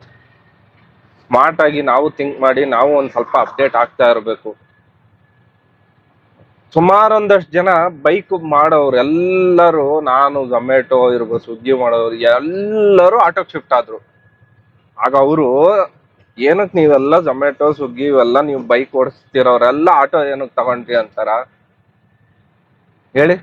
ಸ್ಮಾರ್ಟ್ ಆಗಿ ನಾವು ಥಿಂಕ್ ಮಾಡಿ ನಾವು ಒಂದ್ ಸ್ವಲ್ಪ ಅಪ್ಡೇಟ್ ಆಗ್ತಾ ಇರಬೇಕು. ಸುಮಾರೊಂದಷ್ಟು ಜನ ಬೈಕ್ ಮಾಡೋರು ಎಲ್ಲರೂ, ನಾನು ಝೊಮ್ಯಾಟೊ ಇರ್ಬೋದು, ಸ್ವಿಗ್ಗಿ ಮಾಡೋರು ಎಲ್ಲರೂ ಆಟೋಗೆ ಶಿಫ್ಟ್ ಆದ್ರು. ಆಗ ಅವರು ಏನಕ್ಕೆ ನೀವೆಲ್ಲ ಝೊಮ್ಯಾಟೊ ಸ್ವಿಗ್ಗಿ ಇವೆಲ್ಲ ನೀವು ಬೈಕ್ ಓಡಿಸ್ತಿರೋರೆಲ್ಲ ಆಟೋ ಏನಕ್ಕೆ ತಗೊಂಡ್ರಿ ಅಂತಾರ ಹೇಳಿ?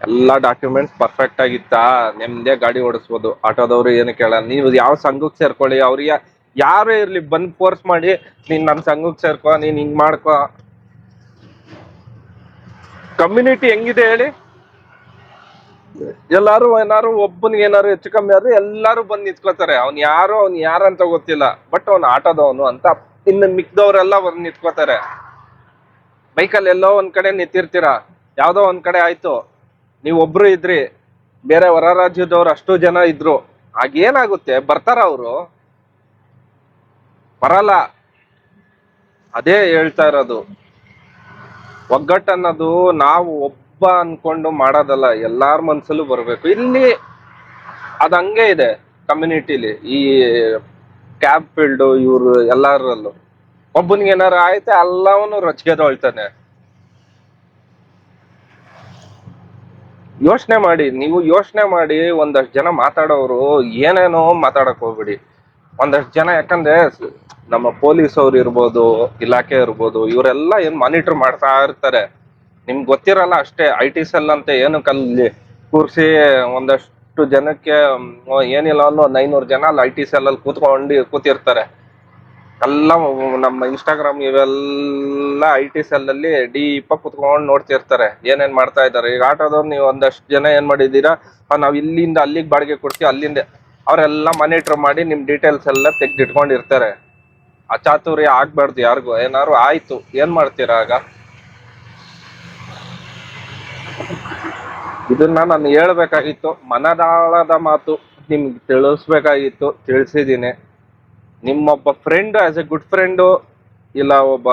ಎಲ್ಲ ಡಾಕ್ಯುಮೆಂಟ್ಸ್ ಪರ್ಫೆಕ್ಟ್ ಆಗಿತ್ತಾ, ನೆಮ್ಮದಿಯ ಗಾಡಿ ಓಡಿಸ್ಬೋದು. ಆಟೋದವ್ರು ಏನು ಕೇಳಲ್ಲ. ನೀವು ಯಾವ ಸಂಘಕ್ಕೆ ಸೇರ್ಕೊಳ್ಳಿ, ಅವ್ರಿಗೆ ಯಾರೇ ಇರ್ಲಿ ಬಂದ್ ಫೋರ್ಸ್ ಮಾಡಿ ನೀನ್ ನನ್ನ ಸಂಘಕ್ಕೆ ಸೇರ್ಕೊ, ನೀನ್ ಹಿಂಗ್ ಮಾಡ್ಕೊ. ಕಮ್ಯುನಿಟಿ ಹೆಂಗಿದೆ ಹೇಳಿ? ಎಲ್ಲಾರು ಒಬ್ಬನಿಗೆ ಏನಾರು ಹೆಚ್ಚು ಕಮ್ಮಿ ಆದ್ರೆ ಎಲ್ಲಾರು ಬಂದ್ ನಿಂತ್ಕೋತಾರೆ. ಅವ್ನ್ ಯಾರಂತ ಗೊತ್ತಿಲ್ಲ, ಬಟ್ ಅವ್ನ್ ಆಟೋದವನು ಅಂತ. ಇನ್ನು ಮಿಕ್ದವ್ರೆಲ್ಲ ಬಂದ್ ನಿಂತ್ಕೋತಾರೆ. ಬೈಕಲ್ಲಿ ಎಲ್ಲೋ ಒಂದ್ ಕಡೆ ನಿಂತಿರ್ತೀರಾ, ಯಾವ್ದೋ ಒಂದ್ ಕಡೆ ಆಯ್ತು, ನೀವ್ ಒಬ್ರು ಇದ್ರಿ, ಬೇರೆ ಹೊರ ರಾಜ್ಯದವ್ರು ಅಷ್ಟು ಜನ ಇದ್ರು, ಆಗೇನಾಗುತ್ತೆ? ಬರ್ತಾರ ಅವರು? ಬರಲ್ಲ. ಅದೇ ಹೇಳ್ತಾ ಇರೋದು, ಒಗ್ಗಟ್ಟು ಅನ್ನೋದು ನಾವು ಒಬ್ಬ ಅನ್ಕೊಂಡು ಮಾಡೋದಲ್ಲ, ಎಲ್ಲಾರ ಮನ್ಸಲ್ಲೂ ಬರ್ಬೇಕು. ಇಲ್ಲಿ ಅದ್ ಹಂಗೆ ಇದೆ ಕಮ್ಯುನಿಟಿಲಿ, ಈ ಕ್ಯಾಬ್ ಫೀಲ್ಡ್ ಇವ್ರು ಎಲ್ಲಾರಲ್ಲೂ ಒಬ್ಬನಿಗೆ ಏನಾರು ಆಯ್ತು ಎಲ್ಲವನು ರೊಚ್ಗೆದೊಳ್ತಾನೆ. ಯೋಚನೆ ಮಾಡಿ, ನೀವು ಯೋಚನೆ ಮಾಡಿ. ಒಂದಷ್ಟು ಜನ ಮಾತಾಡೋರು ಏನೇನೋ ಮಾತಾಡಕ್ ಹೋಗ್ಬಿಡಿ. ಒಂದಷ್ಟು ಜನ, ಯಾಕಂದ್ರೆ ನಮ್ಮ ಪೊಲೀಸ್ ಅವ್ರು ಇರ್ಬೋದು, ಇಲಾಖೆ ಇರ್ಬೋದು, ಇವರೆಲ್ಲ ಏನ್ ಮಾನಿಟರ್ ಮಾಡ್ತಾ ಇರ್ತಾರೆ. ನಿಮ್ಗೆ ಗೊತ್ತಿರಲ್ಲ ಅಷ್ಟೇ. IT ಸೆಲ್ ಅಂತ ಏನು ಕಲ್ಲಿ ಕೂರ್ಸಿ ಒಂದಷ್ಟು ಜನಕ್ಕೆ ಏನಿಲ್ಲ ಅನ್ನೋ 500 ಜನ ಅಲ್ಲಿ IT ಸೆಲ್ ಅಲ್ಲಿ ಕೂತಿರ್ತಾರೆ. ಎಲ್ಲ ನಮ್ಮ ಇನ್ಸ್ಟಾಗ್ರಾಮ್ ಇವೆಲ್ಲ IT ಸೆಲ್ ಅಲ್ಲಿ ಡೀಪ ಕುತ್ಕೊಂಡು ನೋಡ್ತಿರ್ತಾರೆ ಏನೇನ್ ಮಾಡ್ತಾ ಇದ್ದಾರೆ. ಈಗ ಆಟೋದವ್ರು ನೀವು ಒಂದಷ್ಟು ಜನ ಏನ್ ಮಾಡಿದೀರಾ, ನಾವ್ ಇಲ್ಲಿಂದ ಅಲ್ಲಿಗೆ ಬಾಡಿಗೆ ಕೊಡ್ತೀವಿ, ಅಲ್ಲಿಂದ ಅವರೆಲ್ಲ ಮಾನಿಟರ್ ಮಾಡಿ ನಿಮ್ ಡೀಟೇಲ್ಸ್ ಎಲ್ಲ ತೆಗ್ದಿಟ್ಕೊಂಡಿರ್ತಾರೆ. ಅಚಾತುರ್ಯ ಆಗ್ಬಾರ್ದು ಯಾರಿಗೂ. ಏನಾರು ಆಯ್ತು ಏನ್ ಮಾಡ್ತೀರಾ ಆಗ? ಇದನ್ನ ನಾನು ಹೇಳ್ಬೇಕಾಗಿತ್ತು, ಮನದಾಳದ ಮಾತು ನಿಮ್ಗೆ ತಿಳಿಸ್ಬೇಕಾಗಿತ್ತು, ತಿಳಿಸಿದೀನಿ. ನಿಮ್ಮೊಬ್ಬ friend, as a good friend, ಇಲ್ಲ ಒಬ್ಬ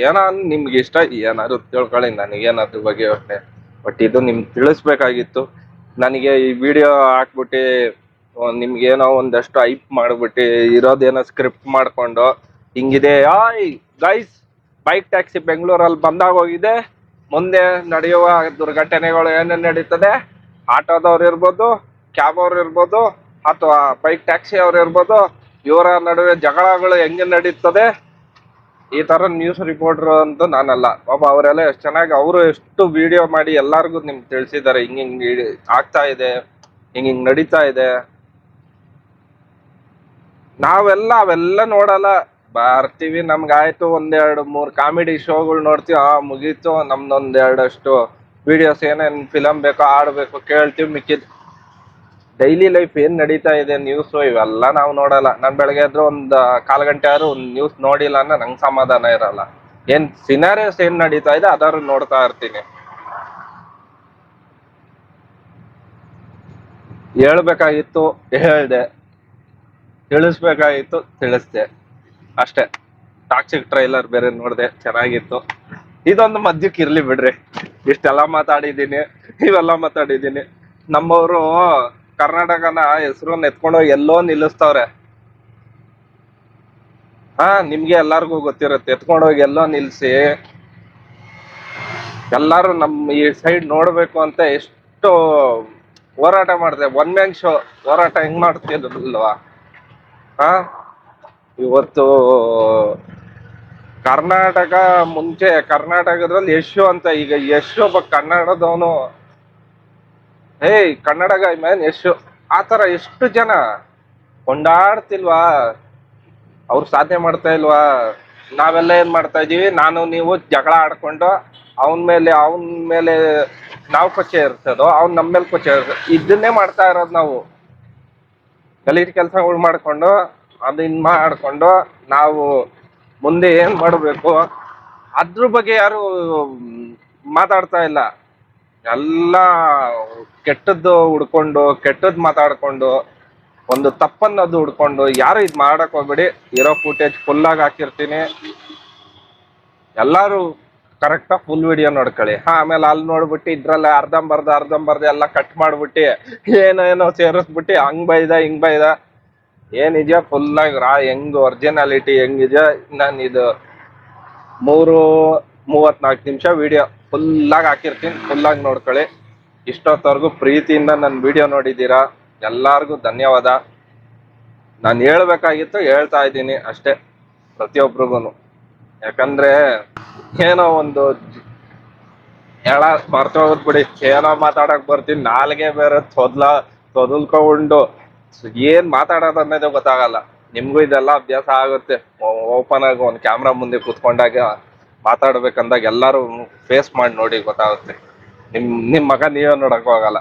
ಏನೋ ನಿಮ್ಗೆ ಇಷ್ಟ ಏನಾದ್ರು ತಿಳ್ಕೊಳ್ಳಿ, ನನಗೇನು ಬಗ್ಗೆ ಯೋಚನೆ. ಬಟ್ ಇದು ನಿಮ್ಗೆ ತಿಳಿಸ್ಬೇಕಾಗಿತ್ತು. ನನಗೆ ಈ ವಿಡಿಯೋ ಹಾಕ್ಬಿಟ್ಟು ನಿಮ್ಗೇನೋ ಒಂದಷ್ಟು ಐಪ್ ಮಾಡ್ಬಿಟ್ಟು ಇರೋದೇನೋ ಸ್ಕ್ರಿಪ್ಟ್ ಮಾಡ್ಕೊಂಡು ಹಿಂಗಿದೆ, ಗೈಸ್ ಬೈಕ್ ಟ್ಯಾಕ್ಸಿ ಬೆಂಗಳೂರಲ್ಲಿ ಬಂದಾಗ ಹೋಗಿದೆ, ಮುಂದೆ ನಡೆಯುವ ದುರ್ಘಟನೆಗಳು ಏನೇನು ನಡೀತದೆ, ಆಟೋದವ್ರು ಇರ್ಬೋದು, ಕ್ಯಾಬ್ ಅವ್ರು ಇರ್ಬೋದು, ಅಥವಾ ಬೈಕ್ ಟ್ಯಾಕ್ಸಿ ಅವ್ರು ಇರ್ಬೋದು, ಇವರ ನಡುವೆ ಜಗಳಗಳು ಹೆಂಗೆ ನಡೀತದೆ, ಈ ತರ ನ್ಯೂಸ್ ರಿಪೋರ್ಟರ್ ಅಂತ ನಾನಲ್ಲ. ಪಾಪ ಅವರೆಲ್ಲ ಎಷ್ಟು ಚೆನ್ನಾಗಿ ಅವರು ಎಷ್ಟು ವಿಡಿಯೋ ಮಾಡಿ ಎಲ್ಲಾರ್ಗು ನಿಮ್ಗೆ ತಿಳಿಸಿದ್ದಾರೆ, ಹಿಂಗ್ ಆಗ್ತಾ ಇದೆ, ಹಿಂಗ್ ನಡೀತಾ ಇದೆ. ನಾವೆಲ್ಲ ಅವೆಲ್ಲ ನೋಡಲ್ಲ, ಬರ್ತೀವಿ, ನಮ್ಗಾಯ್ತು 1-2-3 ಕಾಮಿಡಿ ಶೋಗಳು ನೋಡ್ತೀವಿ, ಮುಗೀತು. ನಮ್ದೊಂದೆರಡಷ್ಟು ವಿಡಿಯೋಸ್ ಏನೇನ್ ಫಿಲಮ್ ಬೇಕೋ ಆಡ್ಬೇಕು ಕೇಳ್ತೀವಿ. ಮಿಕ್ಕಿದ್ ಡೈಲಿ ಲೈಫ್ ಏನ್ ನಡೀತಾ ಇದೆ ನ್ಯೂಸ್ ಇವೆಲ್ಲ ನಾವು ನೋಡಲ್ಲ. ನಾನ್ ಬೆಳಗ್ಗೆ ಎದ್ರು 1/4 ಗಂಟೆ ಆದ್ರೂ ಒಂದು ನ್ಯೂಸ್ ನೋಡಿಲ್ಲ ಅಂದ್ರೆ ನಂಗೆ ಸಮಾಧಾನ ಇರಲ್ಲ. ಏನ್ ಸಿನಾರಿಯೋಸ್ ಏನ್ ನಡೀತಾ ಇದೆ ಅದಾದ್ರು ನೋಡ್ತಾ ಇರ್ತೀನಿ. ಹೇಳ್ಬೇಕಾಗಿತ್ತು ಹೇಳ್ದೆ, ತಿಳಿಸ್ಬೇಕಾಗಿತ್ತು ತಿಳಿಸ್ದೆ, ಅಷ್ಟೇ. ಟಾಕ್ಸಿಕ್ ಟ್ರೈಲರ್ ಬೇರೆ ನೋಡ್ದೆ, ಚೆನ್ನಾಗಿತ್ತು. ಇದೊಂದು ಮಧ್ಯಕ್ಕೆ ಇರ್ಲಿ ಬಿಡ್ರಿ. ಇಷ್ಟೆಲ್ಲ ಮಾತಾಡಿದೀನಿ, ಇವೆಲ್ಲ ಮಾತಾಡಿದೀನಿ. ನಮ್ಮವರು ಕರ್ನಾಟಕನ ಹೆಸರು ಎತ್ಕೊಂಡೋಗಿ ಎಲ್ಲೋ ನಿಲ್ಲಿಸ್ತವ್ರೆ. ನಿಮ್ಗೆ ಎಲ್ಲಾರ್ಗು ಗೊತ್ತಿರುತ್ತೆ, ಎತ್ಕೊಂಡೋಗಿ ಎಲ್ಲೋ ನಿಲ್ಸಿ ಎಲ್ಲಾರು ನಮ್ಮ ಈ ಸೈಡ್ ನೋಡ್ಬೇಕು ಅಂತ ಎಷ್ಟು ಹೋರಾಟ ಮಾಡಿದೆ. 1 ಮ್ಯಾನ್ ಶೋ ಹೋರಾಟ ಹೆಂಗ್ ಮಾಡ್ತಿಲ್ವಾ? ಇವತ್ತು ಕರ್ನಾಟಕ, ಮುಂಚೆ ಕರ್ನಾಟಕದಲ್ಲಿ ಯಶು ಅಂತ, ಈಗ ಯಶು ಒಬ್ಬ ಕನ್ನಡದವನು, ಕನ್ನಡ ಗಾಯ್ ಮ್ಯಾನ್ ಯಶು. ಆತರ ಎಷ್ಟು ಜನ ಕೊಂಡಾಡ್ತಿಲ್ವಾ? ಅವ್ರು ಸಾಧನೆ ಮಾಡ್ತಾ ಇಲ್ವಾ? ನಾವೆಲ್ಲ ಏನ್ ಮಾಡ್ತಾ ಇದೀವಿ, ನಾನು ನೀವು ಜಗಳ ಆಡ್ಕೊಂಡು ಅವನ್ ಮೇಲೆ ನಾವು ಕೊಚ್ಚೆ ಇರ್ತದೋ, ಅವ್ನ್ ನಮ್ಮ ಮೇಲೆ ಕೊಚ್ಚೆ ಇರ್ತದೆ. ಇದನ್ನೇ ಮಾಡ್ತಾ ಇರೋದು ನಾವು. ಗಲೀಜ್ ಕೆಲಸಗಳು ಮಾಡ್ಕೊಂಡು ಅದನ್ನ ಮಾಡ್ಕೊಂಡು ನಾವು ಮುಂದೆ ಏನ್ ಮಾಡಬೇಕು ಅದ್ರ ಬಗ್ಗೆ ಯಾರು ಮಾತಾಡ್ತಾ ಇಲ್ಲ. ಎಲ್ಲ ಕೆಟ್ಟದ್ದು ಹುಡ್ಕೊಂಡು, ಕೆಟ್ಟದ್ದು ಮಾತಾಡ್ಕೊಂಡು, ಒಂದು ತಪ್ಪನ್ನದು ಹುಡ್ಕೊಂಡು ಯಾರು ಇದ್ ಮಾಡಕ್ ಹೋಗ್ಬೇಡಿ. ಇರೋ ಫುಟೇಜ್ ಫುಲ್ ಆಗಿ ಹಾಕಿರ್ತೀನಿ, ಎಲ್ಲಾರು ಕರೆಕ್ಟಾಗಿ ಫುಲ್ ವಿಡಿಯೋ ನೋಡ್ಕೊಳ್ಳಿ. ಆಮೇಲೆ ಅಲ್ಲಿ ನೋಡ್ಬಿಟ್ಟು ಇದ್ರಲ್ಲ ಅರ್ಧಂಬರ್ಧ ಎಲ್ಲ ಕಟ್ ಮಾಡ್ಬಿಟ್ಟು ಏನೋ ಸೇರಿಸ್ಬಿಟ್ಟು ಹಂಗ್ ಬೈದ ಹಿಂಗ್ ಬೈದ, ಏನಿದ್ಯಾ ಫುಲ್ ಆಗಿ ಹೆಂಗ್ ಒರಿಜಿನಾಲಿಟಿ ಹೆಂಗಿದ್ಯಾ. ನಾನು ಇದು 3:34 ನಿಮಿಷ ವಿಡಿಯೋ ಫುಲ್ ಆಗಿ ಹಾಕಿರ್ತೀನಿ, ಫುಲ್ ಆಗಿ ನೋಡ್ಕೊಳ್ಳಿ. ಇಷ್ಟೊತ್ತವರೆಗೂ ಪ್ರೀತಿಯಿಂದ ನನ್ನ ವಿಡಿಯೋ ನೋಡಿದ್ದೀರಾ, ಎಲ್ಲಾರ್ಗು ಧನ್ಯವಾದ. ನಾನು ಹೇಳ್ಬೇಕಾಗಿತ್ತು ಹೇಳ್ತಾ ಇದ್ದೀನಿ ಅಷ್ಟೇ ಪ್ರತಿಯೊಬ್ರಿಗೂ. ಯಾಕಂದ್ರೆ ಏನೋ ಒಂದು ಹೇಳ ಮರ್ತೋಗೋದ್ ಬಿಡಿ, ಏನೋ ಮಾತಾಡಕ್ ಬರ್ತೀನಿ, ನಾಲ್ಗೆ ಬೇರೆ ತೊದಲ್ಕೊಂಡು ಏನ್ ಮಾತಾಡೋದು ಅನ್ನೋದೇ ಗೊತ್ತಾಗಲ್ಲ. ನಿಮ್ಗೂ ಇದೆಲ್ಲ ಅಭ್ಯಾಸ ಆಗುತ್ತೆ. ಓಪನ್ ಆಗಿ ಒಂದು ಕ್ಯಾಮ್ರಾ ಮುಂದೆ ಕೂತ್ಕೊಂಡಾಗ ಮಾತಾಡ್ಬೇಕಂದಾಗ ಎಲ್ಲಾರು ಫೇಸ್ ಮಾಡಿ ನೋಡಿ, ಗೊತ್ತಾಗುತ್ತೆ. ನಿಮ್ ಮಗ ನೀವೇ ನೋಡಕ್ ಹೋಗಲ್ಲ,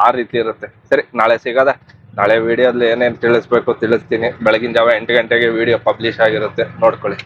ಆ ರೀತಿ ಇರುತ್ತೆ. ಸರಿ, ನಾಳೆ ಸಿಗದ. ನಾಳೆ ವಿಡಿಯೋದಲ್ಲಿ ಏನೇನು ತಿಳಿಸ್ಬೇಕು ತಿಳಿಸ್ತೀನಿ. ಬೆಳಗಿನ ಜಾವ 8 ಗಂಟೆಗೆ ವಿಡಿಯೋ ಪಬ್ಲಿಷ್ ಆಗಿರುತ್ತೆ, ನೋಡ್ಕೊಳ್ಳಿ.